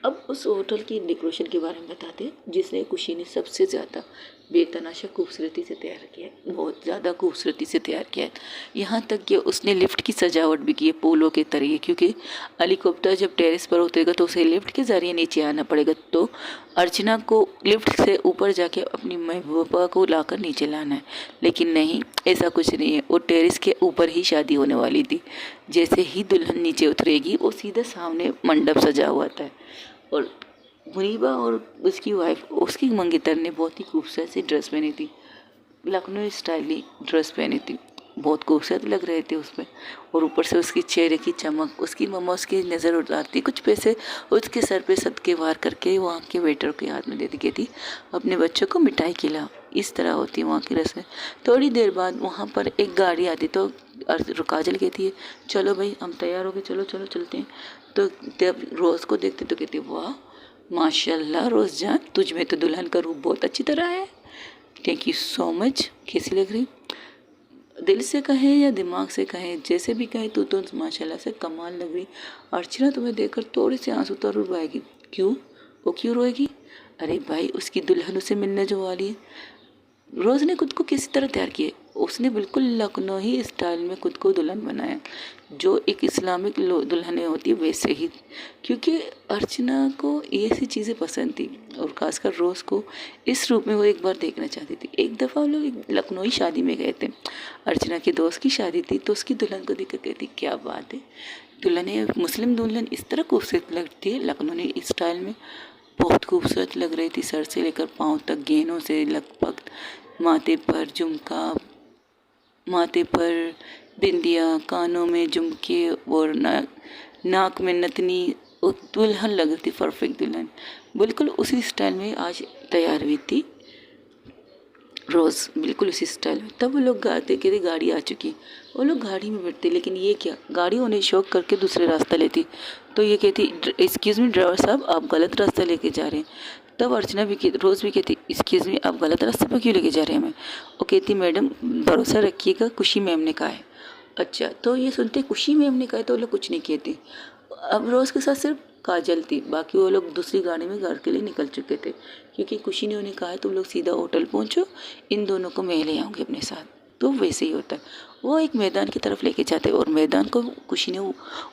अब उस होटल की डेकोरेशन के बारे में बताते हैं जिसने खुशी ने सबसे ज़्यादा बेतनाशा खूबसूरती से तैयार किया है, बहुत ज़्यादा खूबसूरती से तैयार किया है। यहाँ तक कि उसने लिफ्ट की सजावट भी की है पोलो के तरीके, क्योंकि हेलीकॉप्टर जब टेरेस पर उतरेगा तो उसे लिफ्ट के ज़रिए नीचे आना पड़ेगा, तो अर्चना को लिफ्ट से ऊपर जाके अपनी महबूबा को लाकर नीचे लाना है। लेकिन नहीं, ऐसा कुछ नहीं है, वो टेरेस के ऊपर ही शादी होने वाली थी। जैसे ही दुल्हन नीचे उतरेगी वो सीधे सामने मंडप सजा हुआ था, और मुनीबा और उसकी वाइफ, उसकी मंगेतर ने बहुत ही खूबसूरत सी ड्रेस पहनी थी, लखनऊ स्टाइली ड्रेस पहनी थी, बहुत खूबसूरत लग रहे थे उसमें। और ऊपर से उसकी चेहरे की चमक, उसकी मम्मा उसकी नज़र उतारती, कुछ पैसे उसके सर पे सदके वार करके वहाँ के वेटर के हाथ में दे दी गई थी, अपने बच्चों को मिठाई खिला। इस तरह होती है वहाँ की रस्में। थोड़ी देर बाद वहाँ पर एक गाड़ी आती तो काजल कहती है चलो भाई हम तैयार हो गए, चलो चलो चलते हैं। तो जब रोज़ को देखते तो कहती वाह माशाल्लाह रोज़ जान, तुझ में तो दुल्हन का रूप बहुत अच्छी तरह है, थैंक यू सो मच। कैसी लग रही? दिल से कहें या दिमाग से कहें, जैसे भी कहें तो माशाल्लाह से कमाल लग रही। अर्चना तुम्हें देखकर थोड़े से आंसू तो रो आएगी। क्यों? वो क्यों रोएगी? अरे भाई उसकी दुल्हन उसे मिलने जो वाली है। रोज़ ने खुद को किसी तरह तैयार किया, उसने बिल्कुल लखनऊ स्टाइल में खुद को दुल्हन बनाया, जो एक इस्लामिक दुल्हनें होती है वैसे ही, क्योंकि अर्चना को ये ऐसी चीज़ें पसंद थी, और खासकर रोज़ को इस रूप में वो एक बार देखना चाहती थी। एक दफ़ा वो लोग लखनऊ शादी में गए थे, अर्चना के दोस्त की शादी थी, तो उसकी दुल्हन को देख कर कहती क्या बात है, दुल्हन मुस्लिम दुल्हन इस तरह खूबसूरत लगती है लखनऊ स्टाइल में, बहुत खूबसूरत लग रही थी, सर से लेकर पाँव तक गहनों से लगभग, माथे पर झुमका, माथे पर बिंदिया, कानों में झुमके और नाक में नथनी। दुल्हन लग रही थी परफेक्ट दुल्हन, बिल्कुल उसी स्टाइल में आज तैयार हुई थी रोज़, बिल्कुल उसी स्टाइल में। तब वो लोग गाते कहते गाड़ी आ चुकी, वो लोग गाड़ी में बैठते, लेकिन ये क्या, गाड़ी होने शौक करके दूसरे रास्ता लेती। तो ये कहती एक्सक्यूज़ मी ड्राइवर साहब आप गलत रास्ता लेके जा रहे हैं। तब अर्चना भी रोज़ भी कहती एक्सक्यूज़ मी आप गलत रास्ते पर क्यों लेके जा रहे हैं हमें। वो कहती मैडम भरोसा रखिएगा खुशी मैम ने कहा है। अच्छा, तो ये सुनते खुशी मैम ने कहा है तो वो लोग कुछ नहीं कहते। अब रोज़ के साथ सिर्फ काजल थी, बाकी वो लोग दूसरी गाड़ी में घर के लिए निकल चुके थे, क्योंकि खुशी ने उन्हें कहा है तुम लोग सीधा होटल पहुंचो, इन दोनों को मैं ले आऊँगी अपने साथ। तो वैसे ही होता है, वो एक मैदान की तरफ लेके जाते, और मैदान को खुशी ने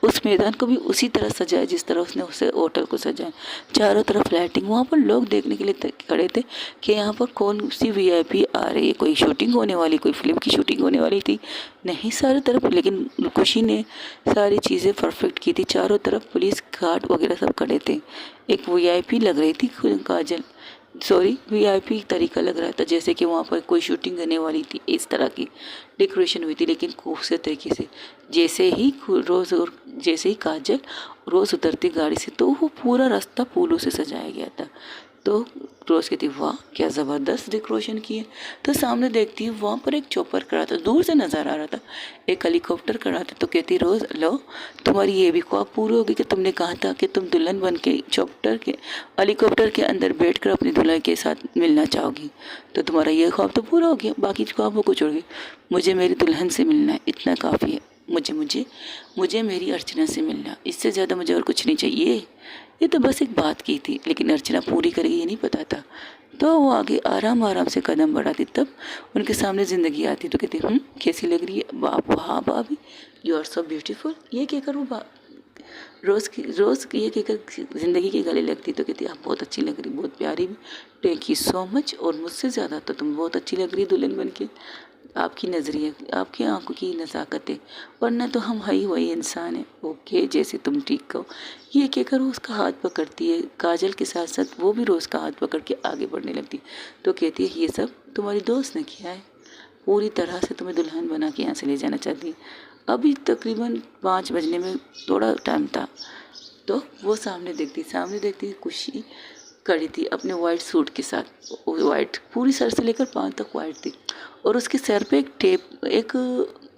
उस मैदान को भी उसी तरह सजाया जिस तरह उसने उसे होटल को सजाया। चारों तरफ लाइटिंग, वहाँ पर लोग देखने के लिए खड़े थे कि यहाँ पर कौन सी वीआईपी आ रही है, कोई शूटिंग होने वाली, कोई फिल्म की शूटिंग होने वाली थी, नहीं सारी तरफ। लेकिन खुशी ने सारी चीज़ें परफेक्ट की थी, चारों तरफ पुलिस गार्ड वगैरह सब खड़े थे। एक वीआईपी लग रही थी काजल, सॉरी वीआईपी तरीका लग रहा था, जैसे कि वहाँ पर कोई शूटिंग करने वाली थी, इस तरह की डेकोरेशन हुई थी, लेकिन खूबसूरत तरीके से। जैसे ही काजल रोज़ उतरती गाड़ी से तो वो पूरा रास्ता फूलों से सजाया गया था। तो रोज़ कहती वाह क्या ज़बरदस्त डेकोरेशन की है। तो सामने देखती है वहाँ पर एक चॉपर खड़ा था, दूर से नज़र आ रहा था, एक हेलीकॉप्टर खड़ा था। तो कहती रोज़ लो तुम्हारी ये भी ख्वाब पूरी होगी कि तुमने कहा था कि तुम दुल्हन बन के हेलीकॉप्टर के अंदर बैठकर अपनी दुल्हन के साथ मिलना चाहोगी, तो तुम्हारा ये ख्वाब तो पूरा हो गया, बाकी ख्वाबों को छोड़ के मुझे मेरी दुल्हन से मिलना है, इतना काफ़ी है। मुझे मुझे मुझे मेरी अर्चना से मिलना, इससे ज़्यादा मुझे और कुछ नहीं चाहिए। ये तो बस एक बात की थी, लेकिन अर्चना पूरी करेगी ये नहीं पता था। तो वो आगे आराम आराम से कदम बढ़ाती, तब उनके सामने ज़िंदगी आती तो कहती कैसी लग रही है बाप, हाँ भाभी यू आर सो ब्यूटीफुल। ये कहकर वो रोज़ ये कहकर ज़िंदगी के गले लगती तो कहती आप बहुत अच्छी लग रही, बहुत प्यारी भी, थैंक यू सो मच, और मुझसे ज़्यादा तो तुम बहुत अच्छी लग रही दुल्हन बन के, आपकी नज़रिए, आपकी आंखों की नज़ाकत है, वरना तो हम ही वही इंसान हैं, ओके जैसे तुम ठीक कहो। ये कहकर वो उसका हाथ पकड़ती है, काजल के साथ साथ वो भी रोज़ का हाथ पकड़ के आगे बढ़ने लगती। तो कहती है ये सब तुम्हारी दोस्त ने किया है, पूरी तरह से तुम्हें दुल्हन बना के यहाँ से ले जाना चाहती है। अभी तकरीबन 5 बजने में थोड़ा टाइम था, तो वो सामने देखती खुशी खड़ी थी अपने वाइट सूट के साथ, वाइट पूरी सर से लेकर पाँव तक वाइट थी, और उसके सर पे एक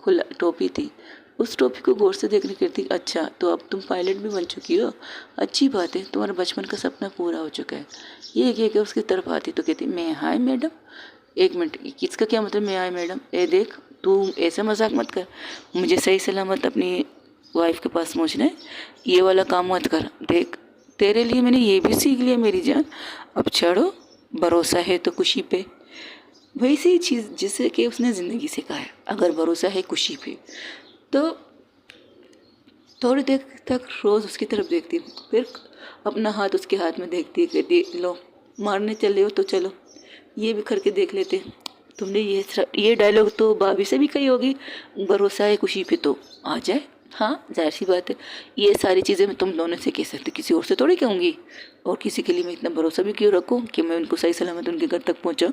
खुला टोपी थी। उस टोपी को गौर से देखने करती, अच्छा तो अब तुम पायलट भी बन चुकी हो, अच्छी बात है, तुम्हारा बचपन का सपना पूरा हो चुका है। ये कहकर उसकी तरफ आती तो कहती मैं हाय मैडम, एक मिनट, इसका क्या मतलब? मैं आए मैडम, ए देख तू ऐसा मजाक मत कर, मुझे सही सलामत अपनी वाइफ के पास पहुँचना है, ये वाला काम मत कर। देख तेरे लिए मैंने ये भी सीख लिया मेरी जान, अब छोड़ो, भरोसा है तो खुशी पे। वैसी ही चीज़ जिससे कि उसने ज़िंदगी से कहा है, अगर भरोसा है खुशी पे तो थोड़ी देर तक रोज़ उसकी तरफ देखती हूँ, फिर अपना हाथ उसके हाथ में देखती है, कहती लो मारने चले हो तो चलो ये भी करके देख लेते। तुमने ये डायलॉग तो भाभी से भी कही होगी, भरोसा है खुशी पे तो आ जाए। हाँ जाहिर सी बात है, ये सारी चीज़ें मैं तुम दोनों से कह सकती, किसी और से थोड़ी कहूँगी। और किसी के लिए मैं इतना भरोसा भी क्यों रखूँ कि मैं उनको सही सलामत उनके घर तक पहुँचाऊँ।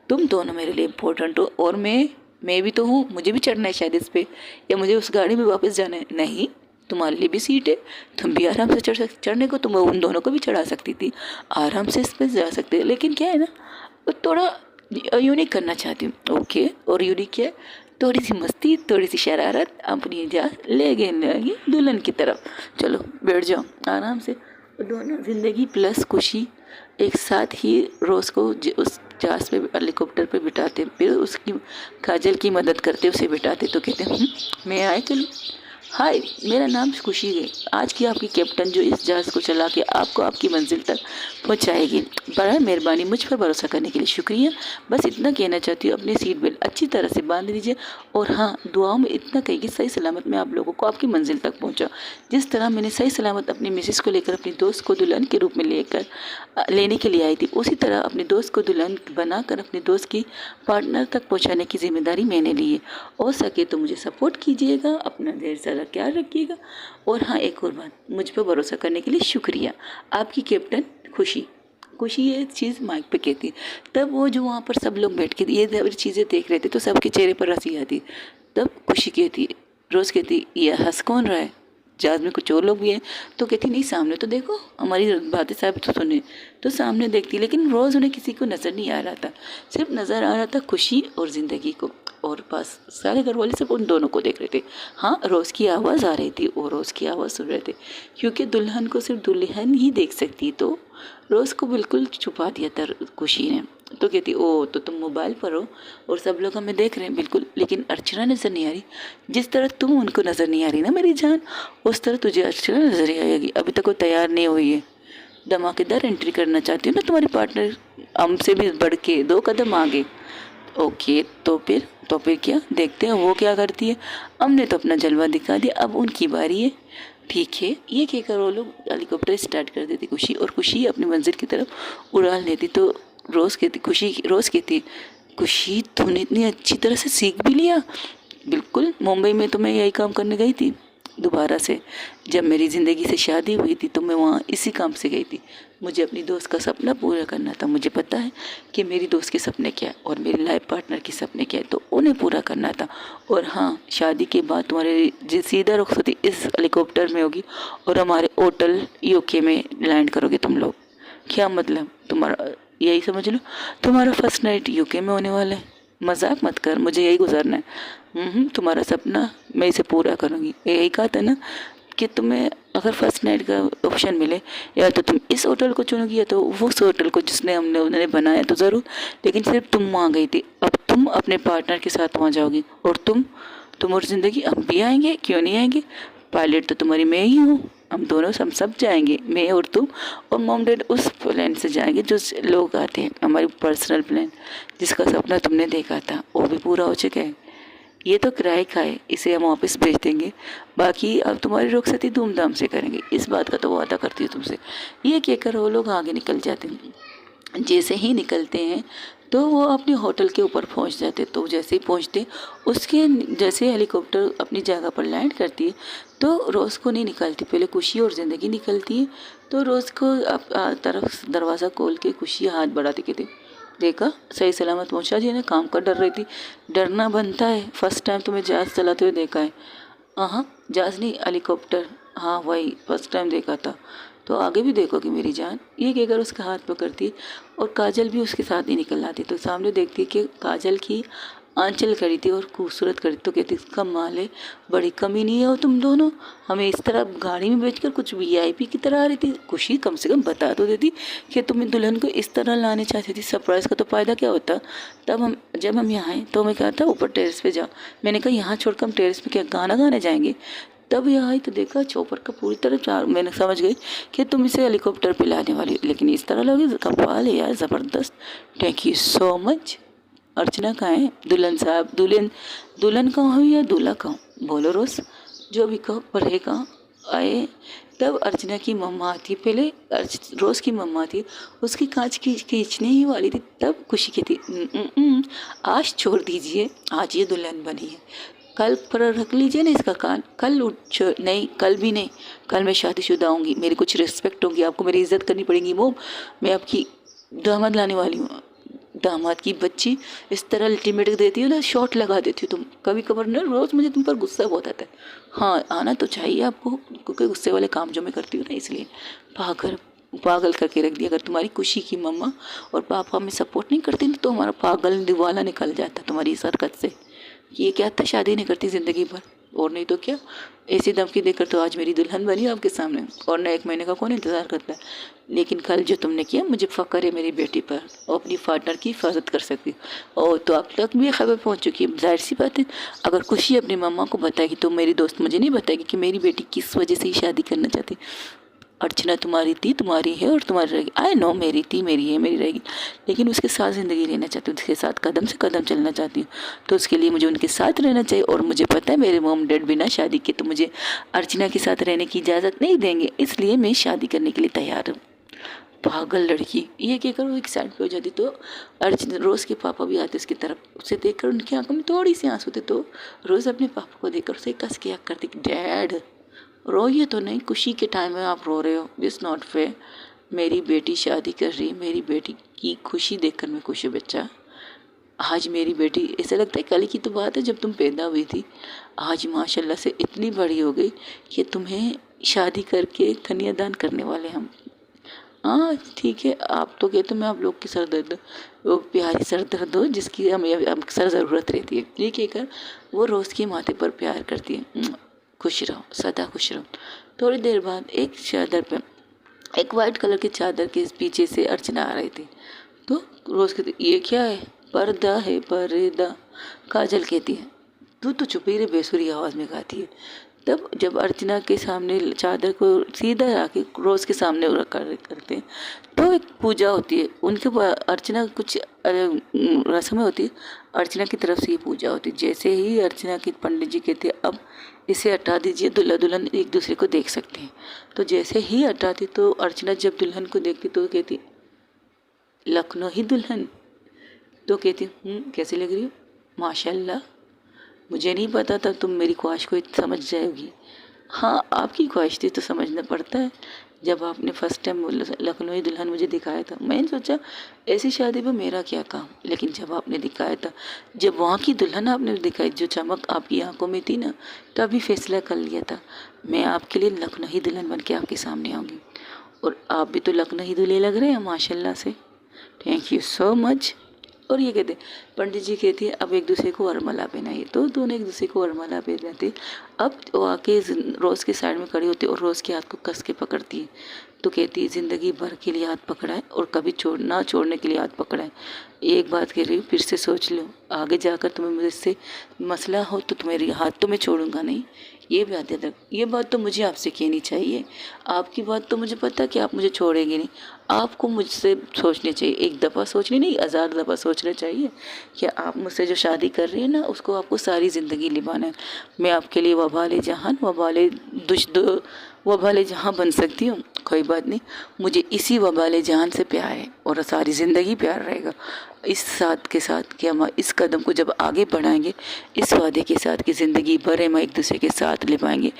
तुम दोनों मेरे लिए इम्पोर्टेंट हो, और मैं भी तो हूँ, मुझे भी चढ़ना है शायद इस पे, या मुझे उस गाड़ी में वापस जाना है। नहीं, तुम्हारे लिए भी सीट है, तुम भी आराम से चढ़ने को तुम उन दोनों को भी चढ़ा सकती थी, आराम से इस पर जा सकते हैं। लेकिन क्या है ना, वो थोड़ा यूनिक करना चाहती हूँ। ओके, और यूनिक क्या है? थोड़ी सी मस्ती, थोड़ी सी शरारत, अपनी जा ले गए दुल्हन की तरफ। चलो बैठ जाओ आराम से, दोनों ज़िंदगी प्लस खुशी एक साथ ही रोज़ को उस जहाज़ पे हेलीकॉप्टर पे बिठाते, फिर उसकी काजल की मदद करते, उसे बिठाते तो कहते मैं आए चलो। हाय, मेरा नाम खुशी है, आज की आपकी कैप्टन जो इस जहाज़ को चला के आपको आपकी मंजिल तक पहुंचाएगी। बड़ा मेहरबानी, मुझ पर भरोसा करने के लिए शुक्रिया। बस इतना कहना चाहती हूँ, अपनी सीट बेल्ट अच्छी तरह से बांध लीजिए, और हाँ दुआओं में इतना कही कि सही सलामत मैं आप लोगों को आपकी मंजिल तक पहुँचाऊँ। जिस तरह मैंने सही सलामत अपनी मिसेस को लेकर अपनी दोस्त को दुल्हन के रूप में लेने के लिए आई थी, उसी तरह अपने दोस्त को दुल्हन बनाकर अपने दोस्त की पार्टनर तक पहुँचाने की जिम्मेदारी मैंने ली है। हो सके तो मुझे सपोर्ट कीजिएगा, अपना ढेर सारा ख्याल रखिएगा, और हाँ एक और बात, मुझ पर भरोसा करने के लिए शुक्रिया। आपकी कैप्टन खुशी। खुशी ये चीज़ माइक पे कहती है। तब वो जो वहाँ पर सब लोग बैठ के ये सारी चीज़ें देख रहे थे तो सबके चेहरे पर हंसी आती। तब खुशी कहती, रोज़ कहती ये हंस कौन रहा है, जहाज में कुछ और लोग भी हैं? तो कहती नहीं सामने तो देखो, हमारी बातें साहब तो सुने। तो सामने देखती, लेकिन रोज़ उन्हें किसी को नज़र नहीं आ रहा था, सिर्फ नज़र आ रहा था खुशी और ज़िंदगी को, और बस सारे घर वाले सब उन दोनों को देख रहे थे। हाँ रोज़ की आवाज़ आ रही थी और रोज़ की आवाज़ सुन रहे थे, क्योंकि दुल्हन को सिर्फ दुल्हन ही देख सकती, तो रोज़ को बिल्कुल छुपा दिया था खुशी ने। तो कहती ओ तो तुम मोबाइल पर हो और सब लोग हमें देख रहे हैं, बिल्कुल, लेकिन अर्चना नज़र नहीं आ रही। जिस तरह तुम उनको नज़र नहीं आ रही ना मेरी जान, उस तरह तुझे अर्चना नज़र ही आएगी। अभी तक वो तैयार नहीं हुई है, धमाकेदार एंट्री करना चाहती हूँ ना तुम्हारी पार्टनर, हमसे भी बढ़ के 2 कदम आगे। ओके तो फिर क्या देखते हैं वो क्या करती है। हमने तो अपना जलवा दिखा दिया, अब उनकी बारी है। ठीक है, ये कहकर वो लोग हेलीकॉप्टर स्टार्ट कर देती खुशी, और खुशी अपनी मंजिल की तरफ उड़ान लेती। तो रोज़ कहती खुशी तूने इतनी अच्छी तरह से सीख भी लिया। बिल्कुल, मुंबई में तो मैं यही काम करने गई थी दोबारा से, जब मेरी ज़िंदगी से शादी हुई थी तो मैं वहाँ इसी काम से गई थी। मुझे अपनी दोस्त का सपना पूरा करना था, मुझे पता है कि मेरी दोस्त के सपने क्या है और मेरी लाइफ पार्टनर के सपने क्या है, तो उन्हें पूरा करना था। और हाँ, शादी के बाद तुम्हारे सीधा रुखसती इस हेलीकॉप्टर में होगी और हमारे होटल यूके में लैंड करोगे तुम लोग। क्या मतलब तुम्हारा, यही समझ लो तुम्हारा फर्स्ट नाइट यूके में होने वाला है। मजाक मत कर, मुझे यही गुजारना है। तुम्हारा सपना मैं इसे पूरा करूँगी। यही कहा था ना कि तुम्हें अगर फर्स्ट नाइट का ऑप्शन मिले, या तो तुम इस होटल को चुनोगी या तो उस होटल को जिसने उन्होंने बनाया तो ज़रूर, लेकिन सिर्फ तुम वहाँ गई थी, अब तुम अपने पार्टनर के साथ वहाँ जाओगी, और तुम और ज़िंदगी, हम भी आएंगे, क्यों नहीं आएंगे। पायलट तो तुम्हारी मैं ही हूँ, हम दोनों हम सब जाएंगे, मैं और तुम, और मॉम डैड उस प्लेन से जाएंगे जो लोग आते हैं, हमारी पर्सनल प्लेन जिसका सपना तुमने देखा था वो भी पूरा हो चुका है। ये तो किराए का है, इसे हम वापस भेज देंगे, बाकी अब तुम्हारी रुखसती धूमधाम से करेंगे, इस बात का तो वादा करती हूँ तुमसे। ये कहकर वो लोग आगे निकल जाते हैं। जैसे ही निकलते हैं तो वो अपने होटल के ऊपर पहुंच जाते, तो जैसे ही पहुंचते उसके जैसे हेलीकॉप्टर अपनी जगह पर लैंड करती है तो रोज़ को नहीं निकलती, पहले खुशी और ज़िंदगी निकलती है। तो रोज़ को तरफ दरवाज़ा खोल के खुशी हाथ बढ़ाती कहती देखा सही सलामत पहुंचा जी ने, काम का डर रही थी। डरना बनता है, फर्स्ट टाइम तुम्हें जहाज़ चलाते हुए देखा है। हाँ जहाज़ नहीं हेलीकॉप्टर, हाँ वही फर्स्ट टाइम देखा था, तो आगे भी देखोगी मेरी जान। ये कहकर उसका हाथ पकड़ती और काजल भी उसके साथ ही निकल आती, तो सामने देखती कि काजल की आंचल खड़ी थी और खूबसूरत खड़ी, तो कहती कमाल है, बड़ी कमी नहीं हो तुम दोनों, हमें इस तरह गाड़ी में बैठकर कुछ वीआईपी की तरह आ रही थी। खुशी कम से कम बता तो देती कि तुम दुल्हन को इस तरह लाने चाहती थी, सरप्राइज़ का तो फ़ायदा क्या होता। जब हम यहाँ आए तो हमें कहा था ऊपर टेरेस पे जाओ, मैंने कहा यहाँ छोड़कर हम टेरेस पे क्या गाना गाने जाएंगे। तब यहाँ आई तो देखा चौपर का पूरी तरह चार, मैंने समझ गई कि तुम इसे हेलीकॉप्टर पे लाने वाली हो, लेकिन इस तरह लोगे, कमाल है यार, ज़बरदस्त, थैंक यू सो मच। अर्चना कहाँ है? दुल्हन साहब, दुल्हन कहाँ हुई या दूल्हा कहाँ? बोलो रोज, जो भी कहो, पर है कहाँ? आए। तब अर्चना की मम्मा आती, पहले रोज की मम्मा थी, उसकी कांच खींचने ही वाली थी, तब खुशी कहती आज छोड़ दीजिए, आज ये दुल्हन बनी है, कल पर रख लीजिए ना इसका कान, कल नहीं, कल भी नहीं, कल मैं शादीशुदा होंगी, मेरी कुछ रिस्पेक्ट होगी, आपको मेरी इज्जत करनी पड़ेगी। मोम, मैं आपकी दामाद लाने वाली हूँ। दामाद की बच्ची इस तरह अल्टीमेट देती हो ना, शॉट लगा देती हो तुम। कभी कभार ना रोज़ मुझे तुम पर गुस्सा बहुत आता है। हाँ, आना तो चाहिए आपको, क्योंकि गुस्से वाले काम जो मैं करती हूँ ना, इसलिए पागल करके रख दिया। अगर तुम्हारी खुशी की मम्मा और पापा में सपोर्ट नहीं करती तो हमारा पागल दिवाला निकल जाता तुम्हारी इस हरकत से। ये क्या था, शादी नहीं करती ज़िंदगी भर, और नहीं तो क्या। ऐसी धमकी देकर तो आज मेरी दुल्हन बनी आपके सामने, और न 1 महीने का कौन इंतज़ार करता है। लेकिन कल जो तुमने किया, मुझे फ़क्र है मेरी बेटी पर, और अपनी पार्टनर की हिफाजत कर सकती। और तो अब तक भी खबर पहुंच चुकी है, जाहिर सी बात है। अगर खुशी अपनी मम्मा को बताएगी तो मेरी दोस्त मुझे नहीं बताएगी कि मेरी बेटी किस वजह से ही शादी करना चाहती। अर्चना तुम्हारी थी, तुम्हारी है और तुम्हारी रहेगी। आई नो, मेरी थी, मेरी है, मेरी रहेगी, लेकिन उसके साथ ज़िंदगी लेना चाहती हूँ, उसके साथ कदम से कदम चलना चाहती हूँ। तो उसके लिए मुझे उनके साथ रहना चाहिए, और मुझे पता है मेरे मॉम डैड बिना शादी के तो मुझे अर्चना के साथ रहने की इजाज़त नहीं देंगे, इसलिए मैं शादी करने के लिए तैयार हूँ। पागल लड़की, ये कहकर वो एक साइड पे हो जाती। तो अर्चना, रोज़ के पापा भी आते उसकी तरफ, उसे देखकर उनकी आंखों में थोड़ी सी आंसू थे, तो रोज़ अपने पापा को देखकर उसे कस के हक करती, डैड रोइए तो नहीं, खुशी के टाइम में आप रो रहे हो, दिस नॉट फेयर। मेरी बेटी शादी कर रही है, मेरी बेटी की खुशी देखकर मैं खुश हूँ बच्चा। आज मेरी बेटी, ऐसा लगता है कल की तो बात है जब तुम पैदा हुई थी, आज माशाल्लाह से इतनी बड़ी हो गई कि तुम्हें शादी करके कन्यादान करने वाले हम। हाँ ठीक है, आप तो कहते मैं आप लोग की सर दर्द, वो प्यारी सर दर्द हो जिसकी हमें अक्सर ज़रूरत रहती है, ये कहकर वो रोज़ के माथे पर प्यार करती है। खुश रहो, सदा खुश रहो। थोड़ी देर बाद एक चादर पर, एक वाइट कलर की चादर के पीछे से अर्चना आ रही थी। तो रोज़ कहती, ये क्या है? पर्दा है, पर्दा। काजल कहती है, तू तो चुप ही रे, बेसुरी आवाज़ में गाती है। तब जब अर्चना के सामने चादर को सीधा आके रोज़ के सामने करते हैं, तो एक पूजा होती है उनके अर्चना कुछ रस्में होती है, अर्चना की तरफ से ये पूजा होती है। जैसे ही अर्चना के पंडित जी कहते हैं अब इसे हटा दीजिए, दूल्हा दुल्हन एक दूसरे को देख सकते हैं, तो जैसे ही हटाती तो अर्चना जब दुल्हन को देखती तो कहती लखनऊ ही दुल्हन। तो कहती कैसी लग रही हो? माशाल्लाह, मुझे नहीं पता था तुम मेरी ख्वाहिश को समझ जाओगी। हाँ, आपकी ख्वाहिश थी तो समझना पड़ता है। जब आपने फर्स्ट टाइम लखनऊ दुल्हन मुझे दिखाया था, मैंने सोचा ऐसी शादी में मेरा क्या काम, लेकिन जब आपने दिखाया था, जब वहाँ की दुल्हन आपने दिखाई, जो चमक आपकी आंखों में थी ना, तभी फैसला कर लिया था मैं आपके लिए लखनऊ दुल्हन बन के आपके सामने आऊँगी। और आप भी तो लखनऊ दूल्हे लग रहे हैं माशाल्लाह से, थैंक यू सो मच। और ये कहते, पंडित जी कहती है अब एक दूसरे को वरमाला पहनाइए, तो दोनों एक दूसरे को वरमाला पहनाते। अब वो आके रोज़ के साइड में खड़ी होती है और रोज़ के हाथ को कस के पकड़ती है, तो कहती है ज़िंदगी भर के लिए हाथ पकड़ा है और कभी छोड़ने के लिए हाथ पकड़ा है। एक बात कह रही हूँ, फिर से सोच लो, आगे जाकर तुम्हें मुझसे मसला हो तो तुम्हारी हाथ तो मैं छोड़ूंगा नहीं, ये बात याद रख। ये बात तो मुझे आपसे कहनी चाहिए, आपकी बात तो मुझे पता कि आप मुझे छोड़ेंगे नहीं। आपको मुझसे सोचनी चाहिए, एक दफ़ा सोचनी नहीं, 1000 दफ़ा सोचना चाहिए कि आप मुझसे जो शादी कर रही हैं ना, उसको आपको सारी ज़िंदगी निभाना है। मैं आपके लिए वबाले जहान वबाले जहाँ बन सकती हूँ, कोई बात नहीं, मुझे इसी वबाले जहान से प्यार है और सारी ज़िंदगी प्यार रहेगा। इस साथ के साथ कि हम इस कदम को जब आगे बढ़ाएंगे, इस वादे के साथ कि ज़िंदगी भर हम एक दूसरे के साथ निभाएंगे,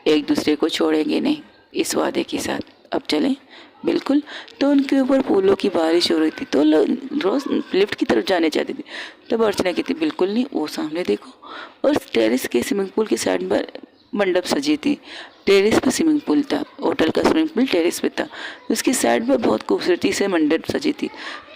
एक दूसरे को छोड़ेंगे नहीं, इस वादे के साथ अब चलें। बिल्कुल। तो उनके ऊपर फूलों की बारिश हो रही थी, तो रोज़ लिफ्ट की तरफ जाने चाहती थी। तब अर्चना कहती बिल्कुल नहीं, वो सामने देखो। और टेरेस के स्विमिंग पूल के साइड पर मंडप सजी थी, टेरेस पे स्विमिंग पूल था, होटल का स्विमिंग पूल टेरेस पे था। उसकी साइड में बहुत खूबसूरती से मंडप सजी थी।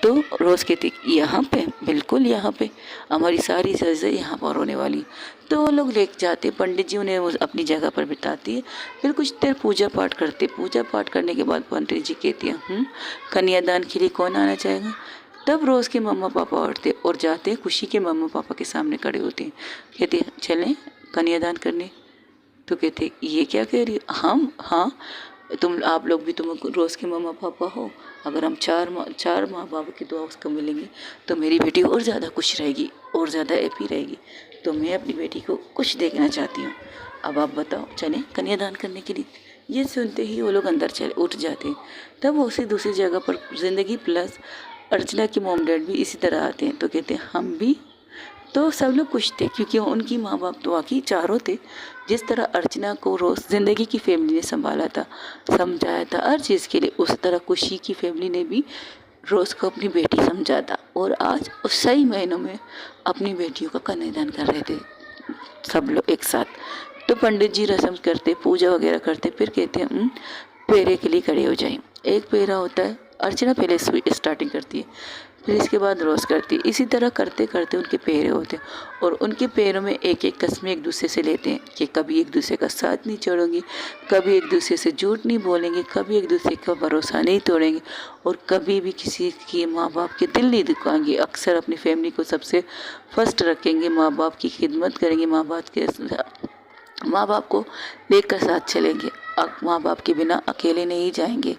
तो रोज़ कहती यहाँ पे, बिल्कुल यहाँ पे हमारी सारी चीज़ें यहाँ पर होने वाली। तो वो लोग ले जाते, पंडित जी उन्हें अपनी जगह पर बिताती है। फिर कुछ देर पूजा पाठ करते। पूजा पाठ करने के बाद पंडित जी कहती है कन्यादान के लिए कौन आना चाहेगा। तब रोज़ के मम्मा पापा उठते और जाते, खुशी के मम्मा पापा के सामने खड़े होते हैं, कहते चलें कन्यादान करने। तो कहते ये क्या कह रही हो। हम हाँ, तुम आप लोग भी तुम रोज़ के मम्मा पापा हो। अगर हम चार माँ बाप की दुआ उसको मिलेंगे तो मेरी बेटी और ज़्यादा खुश रहेगी और ज़्यादा हैप्पी रहेगी। तो मैं अपनी बेटी को कुछ देखना चाहती हूँ। अब आप बताओ, चलें कन्यादान करने के लिए। ये सुनते ही वो लोग अंदर चले उठ जाते हैं। तब वो उसी दूसरी जगह पर ज़िंदगी प्लस अर्चना के मॉम डैड भी इसी तरह आते हैं। तो कहते हैं हम भी। तो सब लोग खुश थे क्योंकि उनकी माँ बाप तो वाकई चारों थे। जिस तरह अर्चना को रोज़ ज़िंदगी की फैमिली ने संभाला था, समझाया था हर चीज़ के लिए, उस तरह खुशी की फैमिली ने भी रोज़ को अपनी बेटी समझा था। और आज उस सही महीनों में अपनी बेटियों का कन्यादान कर रहे थे सब लोग एक साथ। तो पंडित जी रस्म करते, पूजा वगैरह करते, फिर कहते हैं फेरे के लिए खड़े हो जाएं। एक फेरा होता है, अर्चना पहले स्टार्टिंग करती है, फिर इसके बाद रोज़ करती है। इसी तरह करते करते उनके फेरे होते हैं और उनके पैरों में एक एक कस्में एक दूसरे से लेते हैं कि कभी एक दूसरे का साथ नहीं छोड़ेंगे, कभी एक दूसरे से झूठ नहीं बोलेंगे, कभी एक दूसरे का भरोसा नहीं तोड़ेंगे और कभी भी किसी के माँ बाप के दिल नहीं दुखाएंगे। अक्सर अपनी फैमिली को सबसे फर्स्ट रखेंगे, माँ बाप की खिदमत करेंगे, माँ बाप को लेकर साथ चलेंगे, माँ बाप के बिना अकेले नहीं जाएंगे।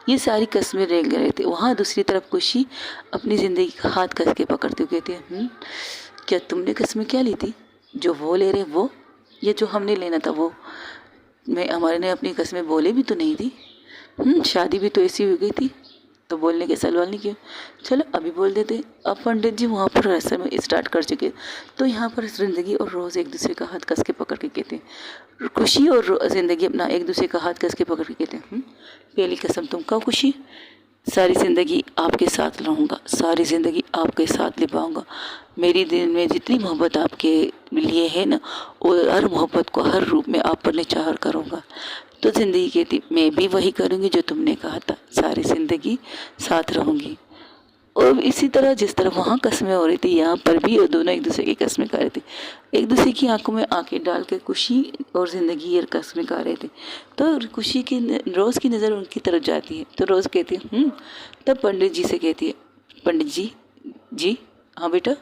ये सारी कस्में रह गए थे। वहाँ दूसरी तरफ खुशी अपनी ज़िंदगी का हाथ कस के पकड़ते हुए कहती है क्या तुमने कस्में क्या ली थी, जो वो ले रहे वो, ये जो हमने लेना था वो। मैं हमारे ने अपनी कस्में बोले भी तो नहीं थी। शादी भी तो ऐसी हो गई थी, तो बोलने के सवाल नहीं किया। चलो अभी बोल देते। अब पंडित जी वहाँ पर रस्म स्टार्ट कर चुके। तो यहाँ पर ज़िंदगी और रोज़ एक दूसरे का हाथ कस के पकड़ के कहते हैं, खुशी और ज़िंदगी अपना एक दूसरे का हाथ कस के पकड़ के कहते हैं पहली कसम तुम खाओ खुशी, सारी ज़िंदगी आपके साथ रहूँगा, सारी ज़िंदगी आपके साथ निभाऊंगा। मेरी दिल में जितनी मोहब्बत आपके लिए है ना, वो हर मोहब्बत को हर रूप में आप पर निचार करूँगा। तो ज़िंदगी कहती मैं भी वही करूँगी जो तुमने कहा था, सारी ज़िंदगी साथ रहूँगी। और इसी तरह जिस तरह वहाँ कस्में हो रही थी, यहाँ पर भी वो दोनों एक दूसरे की कस्में खा रहे थे। एक दूसरे की आंखों में आंखें डाल कर खुशी और ज़िंदगी ये कस्में खा रहे थे। तो खुशी की रोज़ की नज़र उनकी तरफ जाती है। तो रोज़ कहती है तब पंडित जी से कहती है पंडित जी जी हाँ बेटा,